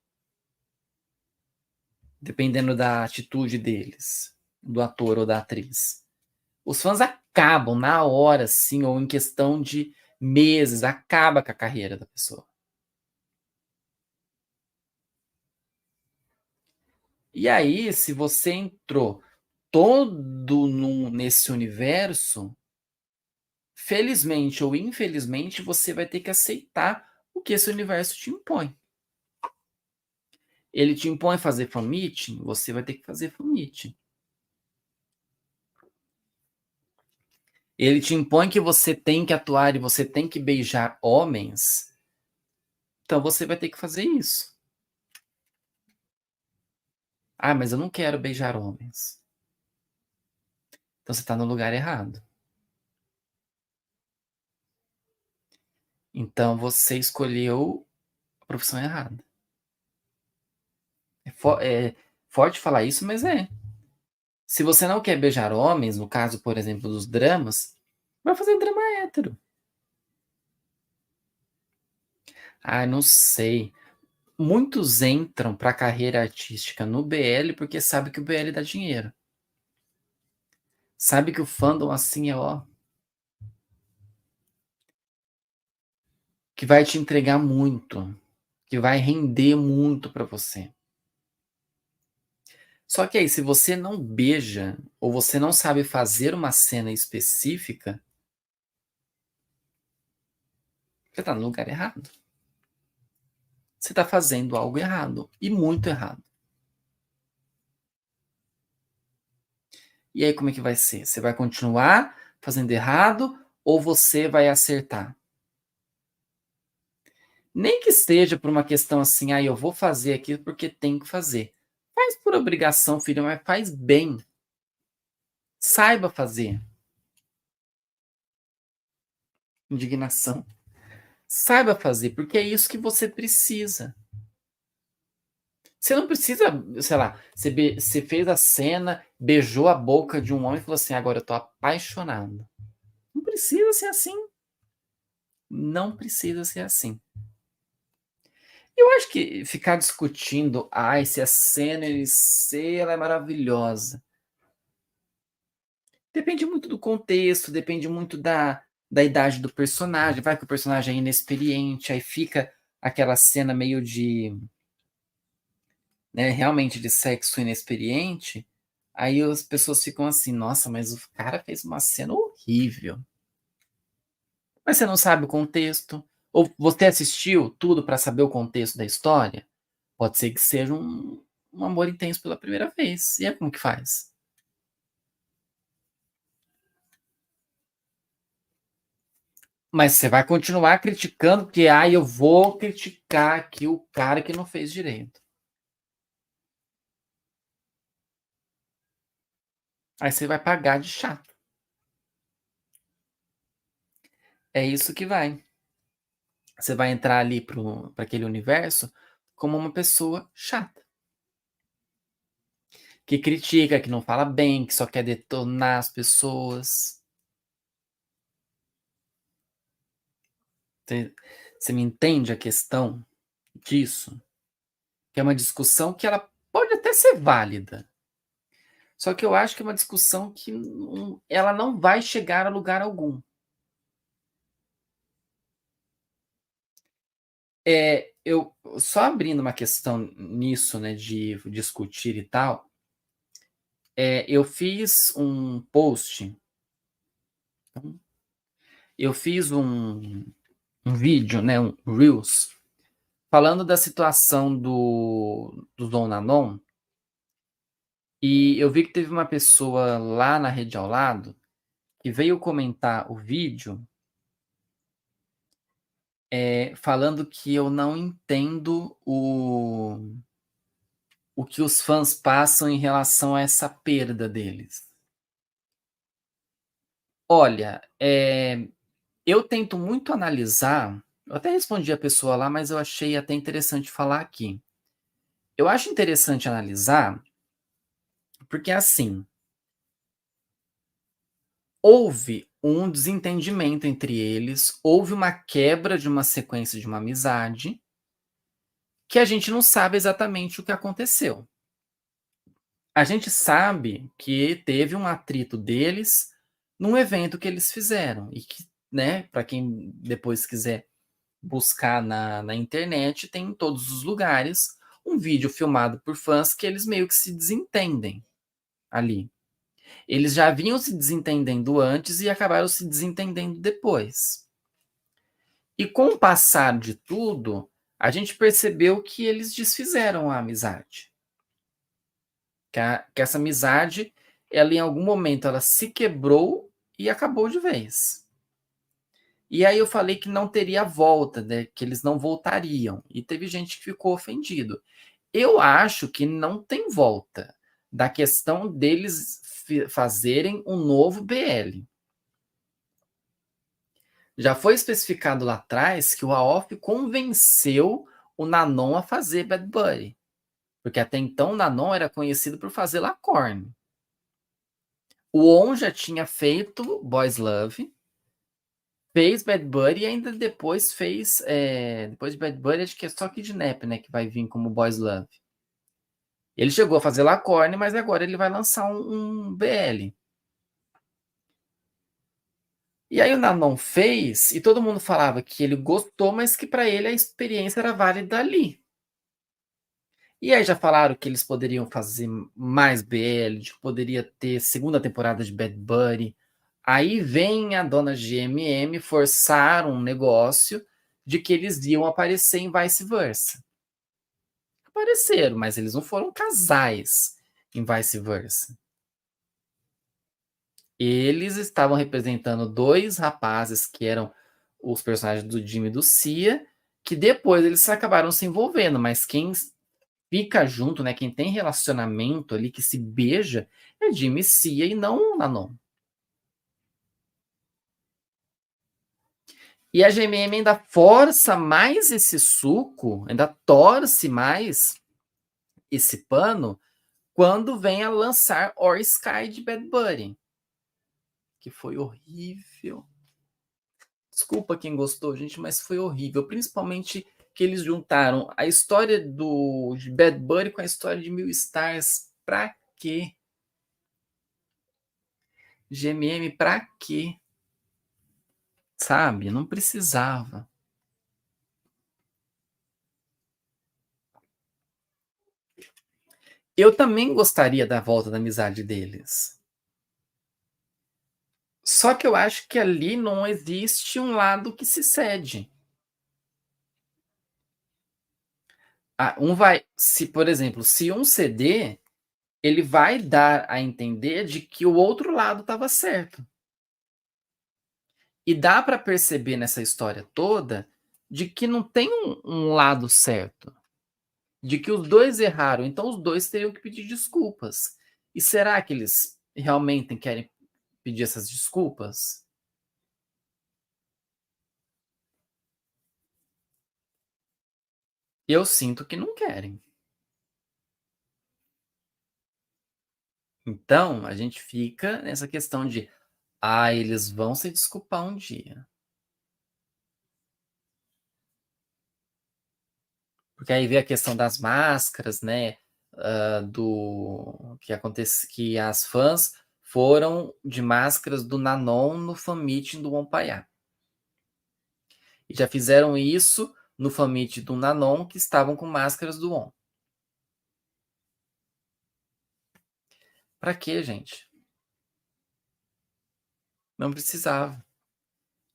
S1: dependendo da atitude deles, do ator ou da atriz. Os fãs acabam na hora, sim, ou em questão de meses, acaba com a carreira da pessoa. E aí, se você entrou todo nesse universo, felizmente ou infelizmente, você vai ter que aceitar o que esse universo te impõe. Ele te impõe fazer fan meeting, você vai ter que fazer fan meeting. Ele te impõe que você tem que atuar e você tem que beijar homens, então você vai ter que fazer isso. Ah, mas eu não quero beijar homens. Então você está no lugar errado. Então você escolheu a profissão errada. É forte falar isso, mas é. Se você não quer beijar homens, no caso, por exemplo, dos dramas, vai fazer drama hétero. Ah, não sei. Muitos entram para a carreira artística no BL porque sabe que o BL dá dinheiro. Sabe que o fandom assim é ó, que vai te entregar muito, que vai render muito para você. Só que aí, se você não beija ou você não sabe fazer uma cena específica, você tá no lugar errado. Você tá fazendo algo errado e muito errado. E aí, como é que vai ser? Você vai continuar fazendo errado ou você vai acertar? Nem que esteja por uma questão assim, eu vou fazer aquilo porque tem que fazer. Faz por obrigação, filho, mas faz bem. Saiba fazer. Indignação. Saiba fazer, porque é isso que você precisa. Você não precisa, sei lá, você fez a cena, beijou a boca de um homem e falou assim: agora eu tô apaixonado. Não precisa ser assim. Não precisa ser assim. Eu acho que ficar discutindo, se a cena em si ela é maravilhosa. Depende muito do contexto, depende muito da idade do personagem. Vai que o personagem é inexperiente, aí fica aquela cena meio de, né, realmente de sexo inexperiente. Aí as pessoas ficam assim, nossa, mas o cara fez uma cena horrível. Mas você não sabe o contexto. Ou você assistiu tudo para saber o contexto da história? Pode ser que seja um amor intenso pela primeira vez. E é como que faz? Mas você vai continuar criticando, porque eu vou criticar aqui o cara que não fez direito. Aí você vai pagar de chato. É isso que vai. Você vai entrar ali para aquele universo como uma pessoa chata. Que critica, que não fala bem, que só quer detonar as pessoas. Você me entende a questão disso? Que é uma discussão que ela pode até ser válida. Só que eu acho que é uma discussão que ela não vai chegar a lugar algum. Eu só abrindo uma questão nisso, né, de discutir e tal, eu fiz um post, eu fiz um vídeo, né, um Reels, falando da situação do Dom Nanon, e eu vi que teve uma pessoa lá na rede ao lado que veio comentar o vídeo falando que eu não entendo o que os fãs passam em relação a essa perda deles. Olha, eu tento muito analisar, eu até respondi a pessoa lá, mas eu achei até interessante falar aqui. Eu acho interessante analisar, porque assim, houve um desentendimento entre eles, houve uma quebra de uma sequência de uma amizade, que a gente não sabe exatamente o que aconteceu. A gente sabe que teve um atrito deles num evento que eles fizeram e que, né, para quem depois quiser buscar na internet, tem em todos os lugares um vídeo filmado por fãs que eles meio que se desentendem ali. Eles já vinham se desentendendo antes e acabaram se desentendendo depois. E com o passar de tudo, a gente percebeu que eles desfizeram a amizade. Que essa amizade, ela em algum momento, ela se quebrou e acabou de vez. E aí eu falei que não teria volta, né, que eles não voltariam. E teve gente que ficou ofendido. Eu acho que não tem volta da questão deles fazerem um novo BL. Já foi especificado lá atrás que o Aof convenceu o Nanon a fazer Bad Buddy. Porque até então o Nanon era conhecido por fazer Lacorn. O On já tinha feito Boys Love, fez Bad Buddy e ainda depois fez. Depois de Bad Buddy, acho que é só Kidnap, né? Que vai vir como Boys Love. Ele chegou a fazer Lacorn, mas agora ele vai lançar um BL. E aí o Nanon fez, e todo mundo falava que ele gostou, mas que para ele a experiência era válida ali. E aí já falaram que eles poderiam fazer mais BL, que poderia ter segunda temporada de Bad Buddy. Aí vem a dona GMM forçar um negócio de que eles iam aparecer em vice-versa. Apareceram, mas eles não foram casais em vice-versa. Eles estavam representando dois rapazes que eram os personagens do Jimmy e do Cia, que depois eles acabaram se envolvendo, mas quem fica junto, né, quem tem relacionamento ali, que se beija, é Jimmy e Cia e não o Nanon. E a GMM ainda força mais esse suco, ainda torce mais esse pano, quando vem a lançar Or Sky de Bad Bunny, que foi horrível. Desculpa quem gostou, gente, mas foi horrível. Principalmente que eles juntaram a história de Bad Bunny com a história de Mil Stars. Pra quê? GMM, pra quê? Sabe? Não precisava. Eu também gostaria da volta da amizade deles. Só que eu acho que ali não existe um lado que se cede. Um vai, se por exemplo, se um ceder, ele vai dar a entender de que o outro lado estava certo. E dá para perceber nessa história toda de que não tem um lado certo, de que os dois erraram, então os dois teriam que pedir desculpas. E será que eles realmente querem pedir essas desculpas? Eu sinto que não querem. Então, a gente fica nessa questão de, eles vão se desculpar um dia. Porque aí vem a questão das máscaras, né? Do que acontece, que as fãs foram de máscaras do Nanon no fanmeeting do Wompayá. E já fizeram isso no fanmeeting do Nanon, que estavam com máscaras do On. Pra quê, gente? Não precisava.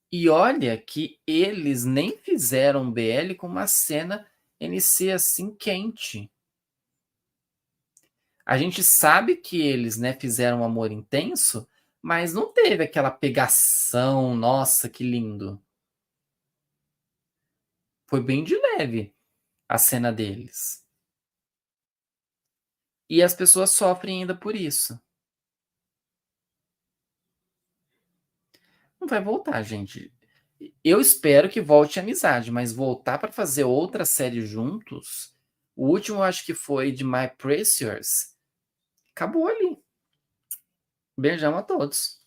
S1: E olha que eles nem fizeram BL com uma cena NC assim quente. A gente sabe que eles, né, fizeram um amor intenso, mas não teve aquela pegação, nossa, que lindo. Foi bem de leve a cena deles. E as pessoas sofrem ainda por isso. Não vai voltar, gente. Eu espero que volte a amizade, mas voltar para fazer outra série juntos. O último, eu acho que foi de My Precious. Acabou ali. Beijão a todos.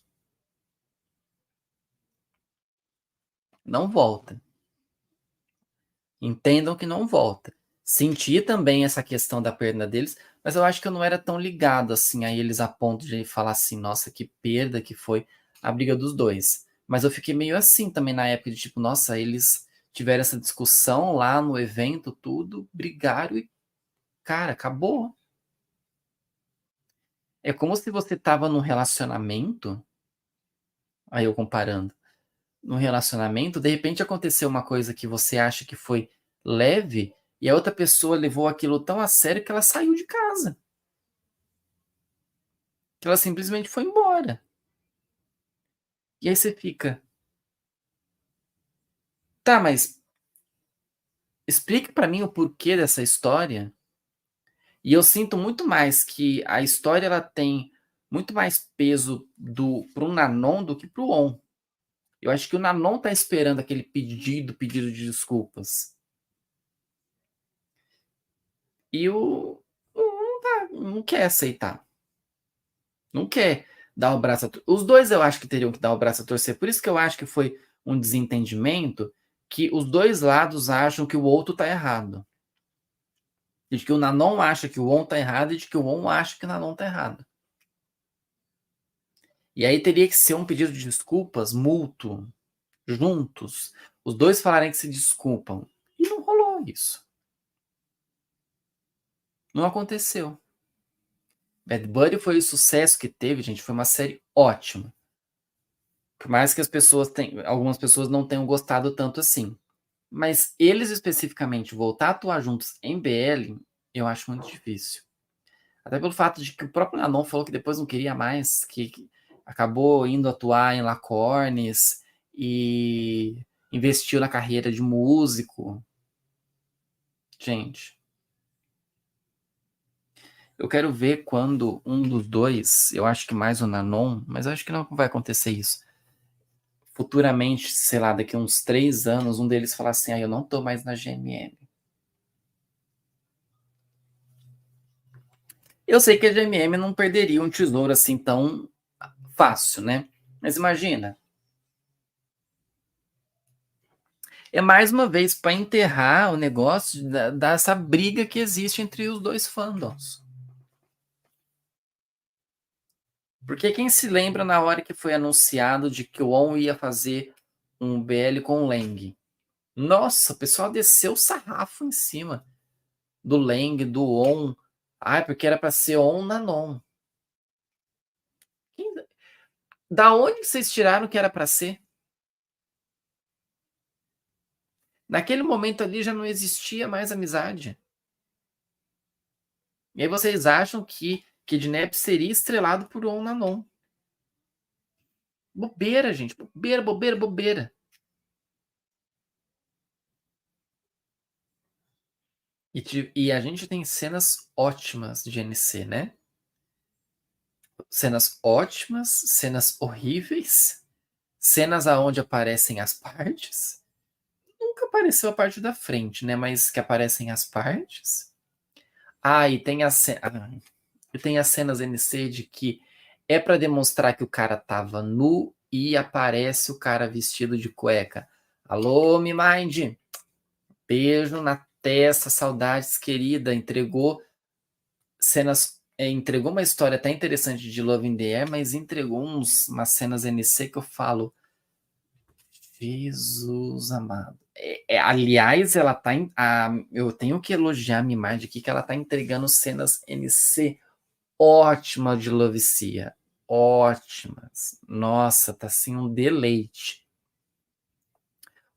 S1: não volta. Entendam que não volta. Senti também essa questão da perda deles, mas eu acho que eu não era tão ligado assim a eles a ponto de falar assim, nossa, que perda que foi a briga dos dois. Mas eu fiquei meio assim também na época de tipo, nossa, eles tiveram essa discussão lá no evento, tudo, brigaram e, cara, acabou. É como se você tava num relacionamento, aí eu comparando, num relacionamento, de repente aconteceu uma coisa que você acha que foi leve e a outra pessoa levou aquilo tão a sério que ela saiu de casa. Que ela simplesmente foi embora. E aí você fica, tá, mas explica pra mim o porquê dessa história. E eu sinto muito mais que a história ela tem muito mais peso pro Nanon do que pro On. Eu acho que o Nanon tá esperando aquele pedido de desculpas. E o On não quer aceitar. Não quer dar o braço a torcer. Os dois eu acho que teriam que dar o braço a torcer. Por isso que eu acho que foi um desentendimento que os dois lados acham que o outro tá errado. De que o Nanon acha que o On tá errado e de que o On acha que o Nanon tá errado. E aí teria que ser um pedido de desculpas mútuo, juntos. Os dois falarem que se desculpam. E não rolou isso. Não aconteceu. Bad Buddy foi o sucesso que teve, gente. Foi uma série ótima. Por mais que algumas pessoas não tenham gostado tanto assim. Mas eles especificamente voltar a atuar juntos em BL, eu acho muito difícil. Até pelo fato de que o próprio Nanon falou que depois não queria mais, que acabou indo atuar em Lacornes e investiu na carreira de músico. Gente, eu quero ver quando um dos dois, eu acho que mais o Nanon, mas eu acho que não vai acontecer isso. Futuramente, sei lá, daqui a uns 3 anos, um deles falar assim, eu não tô mais na GMM. Eu sei que a GMM não perderia um tesouro assim tão fácil, né? Mas imagina. É mais uma vez para enterrar o negócio dessa briga que existe entre os dois fandoms. Porque quem se lembra na hora que foi anunciado de que o On ia fazer um BL com o Leng? Nossa, o pessoal desceu o sarrafo em cima do Leng, do On. Ai, porque era para ser On Nanon. Da onde vocês tiraram que era para ser? Naquele momento ali já não existia mais amizade. E aí vocês acham que Kidnap seria estrelado por On Nanon. Bobeira, gente. Bobeira, bobeira, bobeira. E a gente tem cenas ótimas de NC, né? Cenas ótimas, cenas horríveis, cenas aonde aparecem as partes. Nunca apareceu a parte da frente, né? Mas que aparecem as partes. E tem as cenas NC de que é para demonstrar que o cara tava nu e aparece o cara vestido de cueca. Alô, Me Mind. Beijo na testa, saudades, querida. Entregou uma história até interessante de Love in the Air, mas entregou umas cenas NC que eu falo, Jesus amado. Aliás, ela tá eu tenho que elogiar a Mimard aqui que ela tá entregando cenas NC ótimas de Love Cia. Ótimas. Nossa, tá assim um deleite.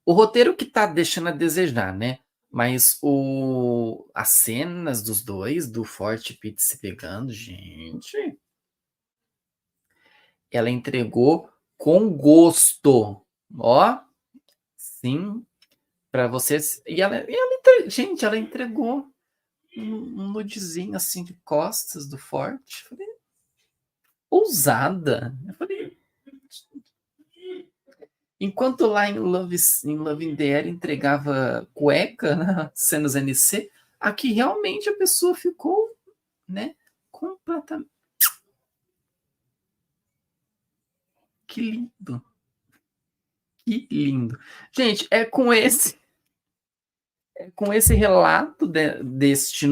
S1: O roteiro que tá deixando a desejar, né? Mas as cenas dos dois, do Forte e Pete se pegando, gente, ela entregou com gosto. Ó, sim, para vocês. Gente, ela entregou um nudezinho assim de costas do Forte. Falei, ousada. Eu falei, enquanto lá em Love in the Air entregava cueca nas cenas NC, aqui realmente a pessoa ficou, né, completamente. Que lindo. Que lindo. Gente, com esse relato deste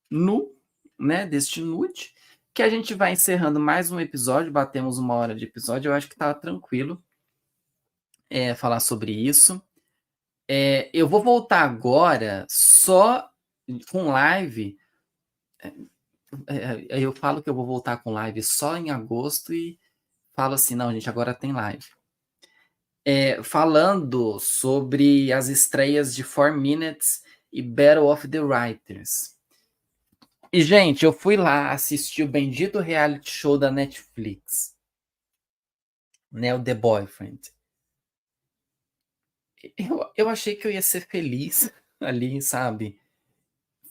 S1: nu, né, deste nude, que a gente vai encerrando mais um episódio. Batemos 1 hora de episódio, eu acho que tá tranquilo falar sobre isso. Eu vou voltar agora só com live. Eu falo que eu vou voltar com live só em agosto e falo assim, não, gente, agora tem live. Falando sobre as estreias de 4 Minutes e Battle of the Writers. E, gente, eu fui lá assistir o bendito reality show da Netflix, né, o The Boyfriend. Eu achei que eu ia ser feliz ali, sabe?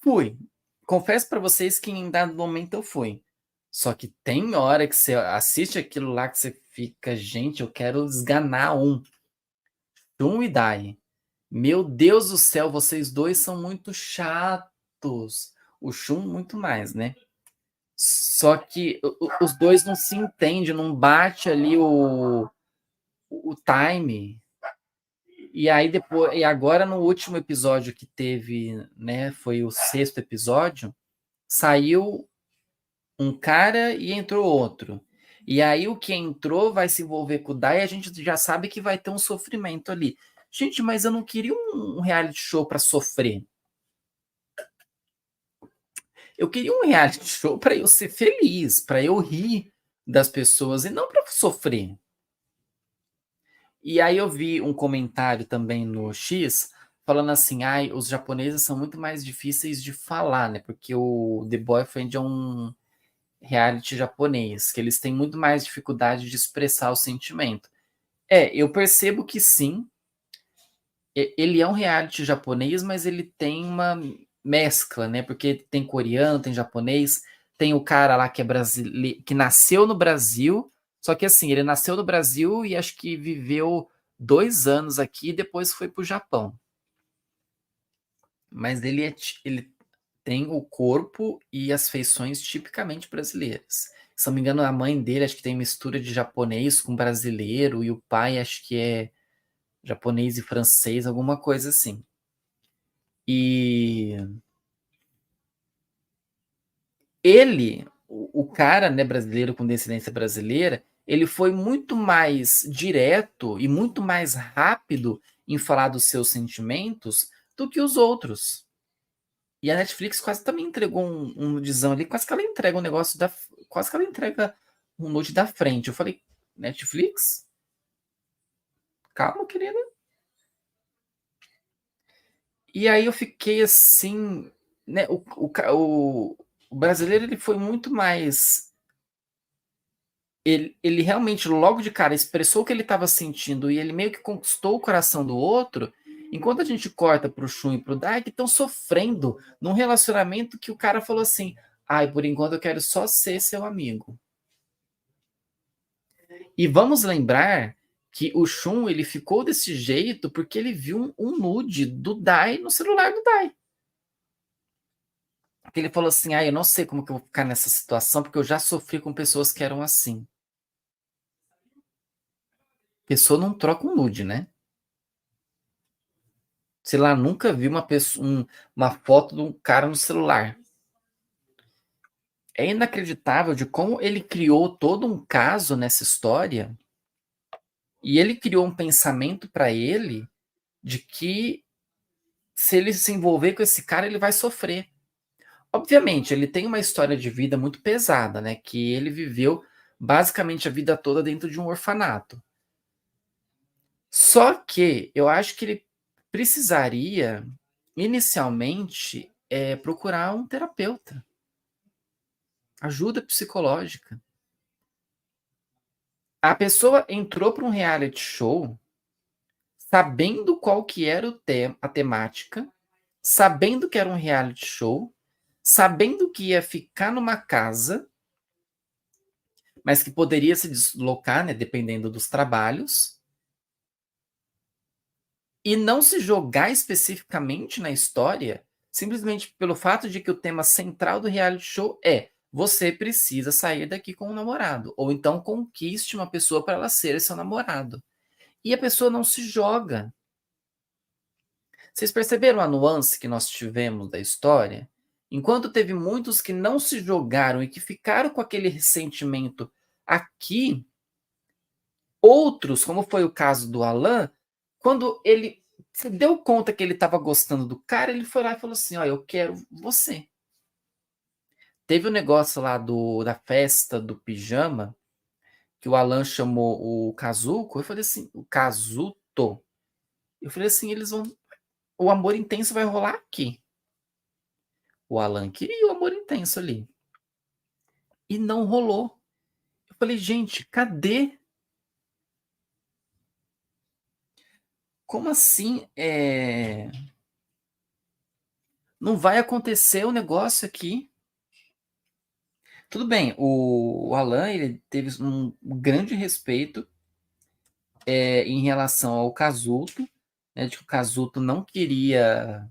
S1: Fui. Confesso pra vocês que em dado momento eu fui. Só que tem hora que você assiste aquilo lá que você fica, gente, eu quero esganar Shun e Dai. Meu Deus do céu, vocês dois são muito chatos. O Shun muito mais, né? Só que os dois não se entendem, não bate ali o time. E aí depois, e agora no último episódio que teve, né, foi o 6º episódio, saiu um cara e entrou outro. E aí o que entrou vai se envolver com o Dai, e a gente já sabe que vai ter um sofrimento ali. Gente, mas eu não queria um reality show para sofrer. Eu queria um reality show para eu ser feliz, para eu rir das pessoas e não para sofrer. E aí eu vi um comentário também no X falando assim, ai, os japoneses são muito mais difíceis de falar, né? Porque o The Boyfriend é um reality japonês, que eles têm muito mais dificuldade de expressar o sentimento. Eu percebo que sim, ele é um reality japonês, mas ele tem uma mescla, né? Porque tem coreano, tem japonês, tem o cara lá que é brasileiro, que nasceu no Brasil, só que assim, ele nasceu no Brasil e acho que viveu 2 anos aqui e depois foi pro Japão. Mas ele tem o corpo e as feições tipicamente brasileiras. Se não me engano, a mãe dele acho que tem mistura de japonês com brasileiro e o pai acho que é japonês e francês, alguma coisa assim. E ele, o cara, né, brasileiro com descendência brasileira, ele foi muito mais direto e muito mais rápido em falar dos seus sentimentos do que os outros. E a Netflix quase também entregou um nudizão ali, quase que ela entrega um negócio quase que ela entrega um nude da frente. Eu falei, Netflix? Calma, querida. E aí eu fiquei assim, né? O brasileiro ele foi muito mais. Ele realmente, logo de cara, expressou o que ele estava sentindo e ele meio que conquistou o coração do outro, enquanto a gente corta pro Shun e pro Dai, que estão sofrendo num relacionamento que o cara falou assim: ai, por enquanto eu quero só ser seu amigo. E vamos lembrar que o Shun ele ficou desse jeito porque ele viu um nude do Dai no celular do Dai. Que ele falou assim: eu não sei como que eu vou ficar nessa situação, porque eu já sofri com pessoas que eram assim. Pessoa não troca um nude, né? Sei lá, nunca vi uma foto de um cara no celular. É inacreditável de como ele criou todo um caso nessa história e ele criou um pensamento para ele de que se ele se envolver com esse cara, ele vai sofrer. Obviamente, ele tem uma história de vida muito pesada, né? Que ele viveu basicamente a vida toda dentro de um orfanato. Só que eu acho que ele precisaria, inicialmente, procurar um terapeuta, ajuda psicológica. A pessoa entrou para um reality show sabendo qual que era a temática, sabendo que era um reality show, sabendo que ia ficar numa casa, mas que poderia se deslocar, né, dependendo dos trabalhos, e não se jogar especificamente na história, simplesmente pelo fato de que o tema central do reality show é você precisa sair daqui com um namorado, ou então conquiste uma pessoa para ela ser seu namorado. e a pessoa não se joga. Vocês perceberam a nuance que nós tivemos da história? Enquanto teve muitos que não se jogaram e que ficaram com aquele ressentimento aqui, outros, como foi o caso do Alan, quando ele se deu conta que ele estava gostando do cara, ele foi lá e falou assim: ó, eu quero você. Teve o negócio lá da festa do pijama, que o Alan chamou o Kazuko, eu falei assim, o Kazuto. Eu falei assim, eles vão. O amor intenso vai rolar aqui. O Alan queria o amor intenso ali. E não rolou. Eu falei, gente, cadê? Como assim? Não vai acontecer o negócio aqui. Tudo bem, o Alan ele teve um grande respeito em relação ao Kazuto, né, de que o Kazuto não queria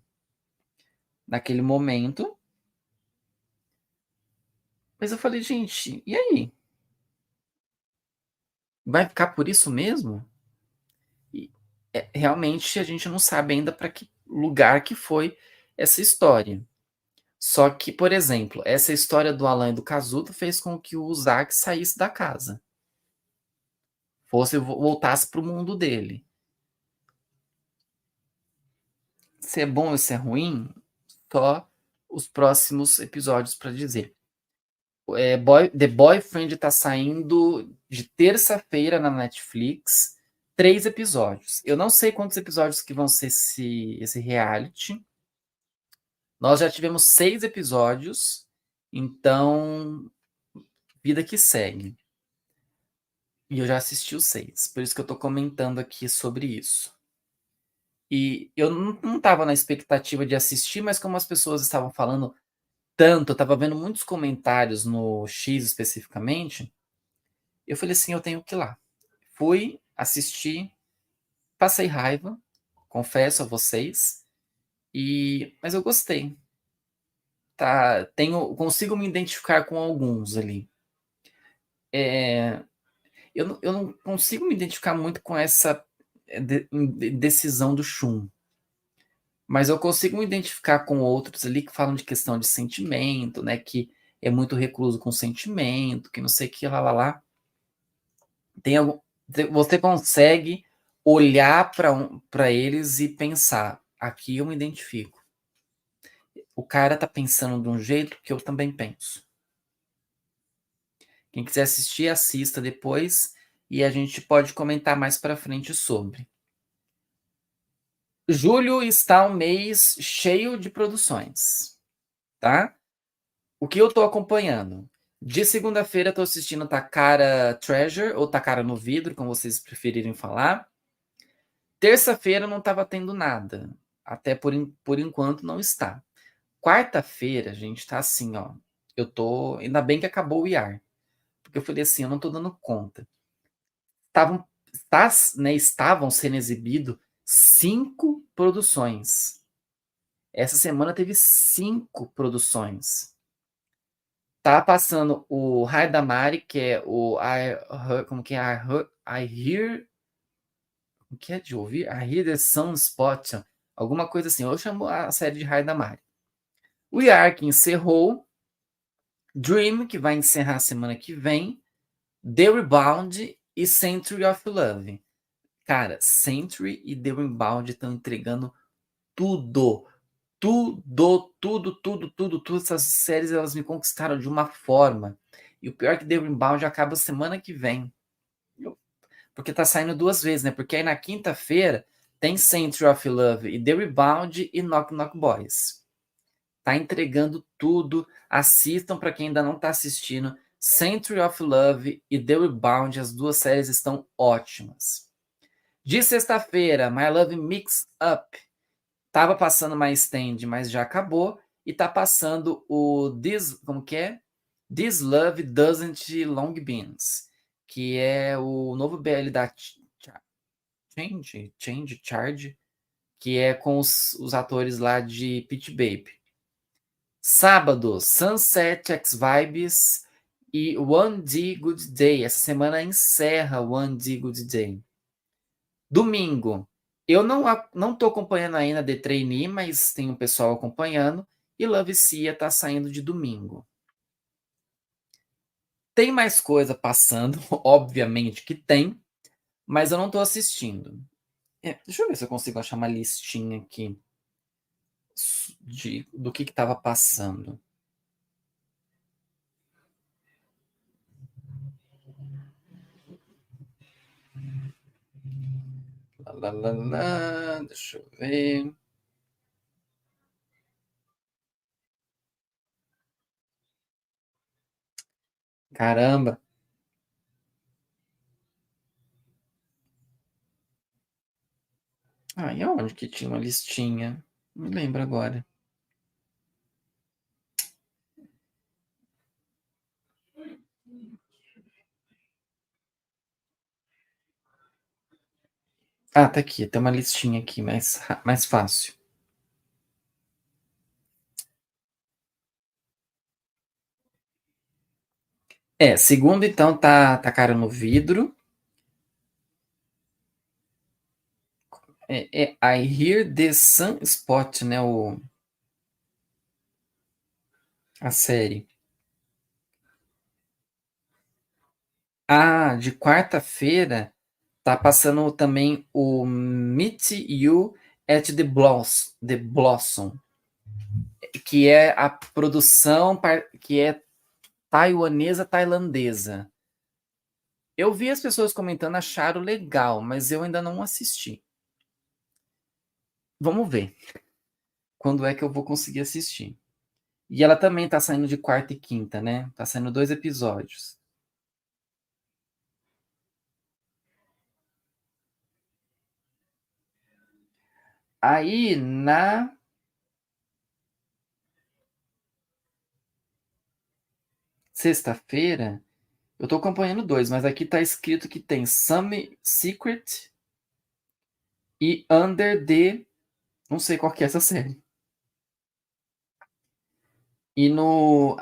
S1: naquele momento. Mas eu falei, gente, e aí? Vai ficar por isso mesmo? E, realmente a gente não sabe ainda para que lugar que foi essa história. Só que, por exemplo, essa história do Alan e do Kazuto fez com que o Uzaki saísse da casa. Voltasse para o mundo dele. Se é bom ou se é ruim, só os próximos episódios para dizer. The Boyfriend tá saindo de terça-feira na Netflix. 3 episódios. Eu não sei quantos episódios que vão ser esse reality. Nós já tivemos 6 episódios. Então, vida que segue. E eu já assisti os 6. Por isso que eu tô comentando aqui sobre isso. E eu não estava na expectativa de assistir, mas como as pessoas estavam falando tanto, eu estava vendo muitos comentários no X especificamente, eu falei assim, eu tenho que ir lá. Fui, assisti, passei raiva, confesso a vocês, mas eu gostei. Tá, consigo me identificar com alguns ali. Eu não consigo me identificar muito com essa decisão do Shun. Mas eu consigo me identificar com outros ali que falam de questão de sentimento, né? Que é muito recluso com sentimento, que não sei o que, lá. Você consegue olhar para eles e pensar, aqui eu me identifico. O cara tá pensando de um jeito que eu também penso. Quem quiser assistir, assista depois e a gente pode comentar mais para frente sobre. Julho está um mês cheio de produções, tá? O que eu tô acompanhando? De segunda-feira tô assistindo Takara Treasure, ou Takara no Vidro, como vocês preferirem falar. Terça-feira não tava tendo nada. Até por enquanto não está. Quarta-feira, gente, tá assim, ó. Ainda bem que acabou o IAR. Porque eu falei assim, eu não tô dando conta. Estavam sendo exibidos 5 produções. Essa semana teve 5 produções. Tá passando o Haidamari, que é como que é? I Hear. O que é de ouvir? I Hear the Sunspot. Alguma coisa assim. Eu chamo a série de Haidamari. O Yark encerrou. Dream, que vai encerrar semana que vem. The Rebound e Century of Love. Cara, Century e The Rebound estão entregando tudo. Tudo. Essas séries elas me conquistaram de uma forma. E o pior é que The Rebound acaba semana que vem. Porque tá saindo 2 vezes, né? Porque aí na quinta-feira tem Century of Love e The Rebound e Knock Knock Boys. Tá entregando tudo. Assistam para quem ainda não tá assistindo. Century of Love e The Rebound, as 2 séries estão ótimas. De sexta-feira, My Love Mix Up. Tava passando mais stand, mas já acabou. E tá passando como que é? This Love Doesn't Long Beans, que é o novo BL da Charge, que é com os atores lá de Pitch Baby. Sábado, Sunset X Vibes e One D Good Day. Essa semana encerra One D Good Day. Domingo, eu não tô acompanhando ainda The Trainee, mas tem um pessoal acompanhando, e Love Sia tá saindo de domingo. Tem mais coisa passando, obviamente que tem, mas eu não tô assistindo. Deixa eu ver se eu consigo achar uma listinha aqui do que tava passando. Deixa eu ver. Caramba. E aonde que tinha uma listinha? Não me lembro agora. Tá aqui. Tem uma listinha aqui, mais fácil. Segundo, então, tá Cara no Vidro. I Hear the Sunspot, né? A série. De quarta-feira tá passando também o Meet You at the Blossom, que é a produção que é taiwanesa tailandesa. Eu vi as pessoas comentando, acharam legal, mas eu ainda não assisti. Vamos ver quando é que eu vou conseguir assistir. E ela também tá saindo de quarta e quinta, né? Tá saindo 2 episódios. Aí, na sexta-feira, eu tô acompanhando 2, mas aqui tá escrito que tem Some Secret e Under the... Não sei qual que é essa série. E no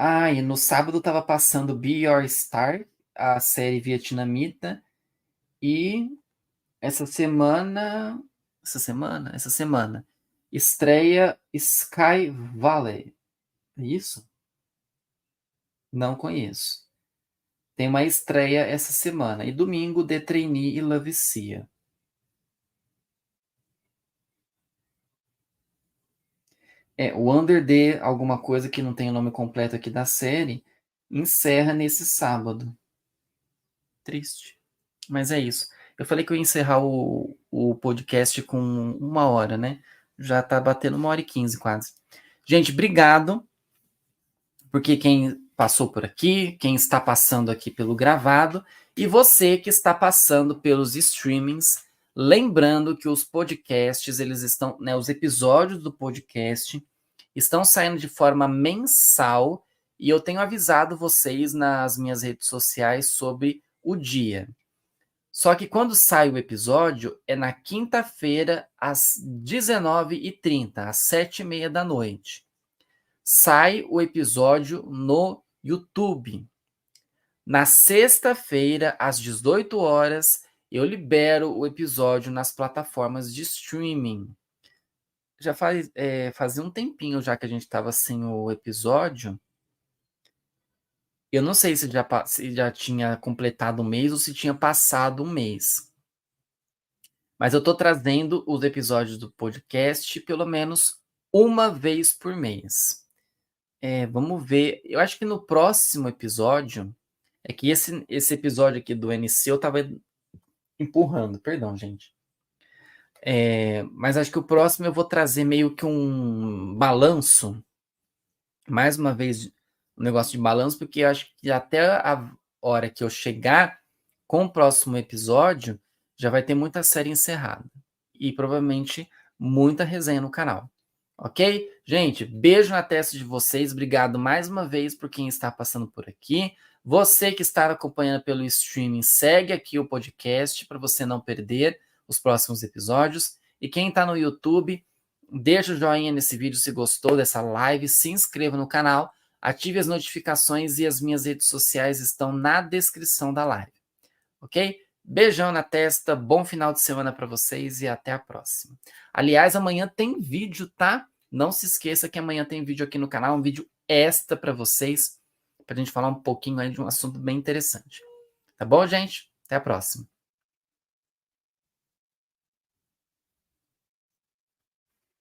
S1: sábado tava passando Be Your Star, a série vietnamita. E essa semana, estreia Sky Valley. É isso? Não conheço. Tem uma estreia essa semana. E domingo, The Trainee e Love Sia. O Under the alguma coisa que não tem o nome completo aqui da série, encerra nesse sábado. Triste. Mas é isso. Eu falei que eu ia encerrar o podcast com 1 hora, né? Já tá batendo 1h15 quase. Gente, obrigado. Porque quem passou por aqui, quem está passando aqui pelo gravado, e você que está passando pelos streamings, lembrando que os podcasts, eles estão, né, os episódios do podcast estão saindo de forma mensal, e eu tenho avisado vocês nas minhas redes sociais sobre o dia. Só que quando sai o episódio, é na quinta-feira, às 19h30, às 7h30 da noite. Sai o episódio no YouTube. Na sexta-feira, às 18 horas, eu libero o episódio nas plataformas de streaming. Já fazia um tempinho já que a gente estava sem o episódio. Eu não sei se já tinha completado um mês ou se tinha passado um mês. Mas eu estou trazendo os episódios do podcast pelo menos uma vez por mês. Vamos ver. Eu acho que no próximo episódio. É que esse episódio aqui do NC eu tava empurrando, perdão, gente. Mas acho que o próximo eu vou trazer meio que um balanço. Mais uma vez, um negócio de balanço, porque eu acho que até a hora que eu chegar com o próximo episódio, já vai ter muita série encerrada. E provavelmente muita resenha no canal. Ok? Gente, beijo na testa de vocês. Obrigado mais uma vez por quem está passando por aqui. Você que está acompanhando pelo streaming, segue aqui o podcast para você não perder os próximos episódios. E quem está no YouTube, deixa o joinha nesse vídeo se gostou dessa live, se inscreva no canal, ative as notificações e as minhas redes sociais estão na descrição da live. Ok? Beijão na testa, bom final de semana para vocês e até a próxima. Aliás, amanhã tem vídeo, tá? Não se esqueça que amanhã tem vídeo aqui no canal, um vídeo extra para vocês, para a gente falar um pouquinho aí de um assunto bem interessante. Tá bom, gente? Até a próxima.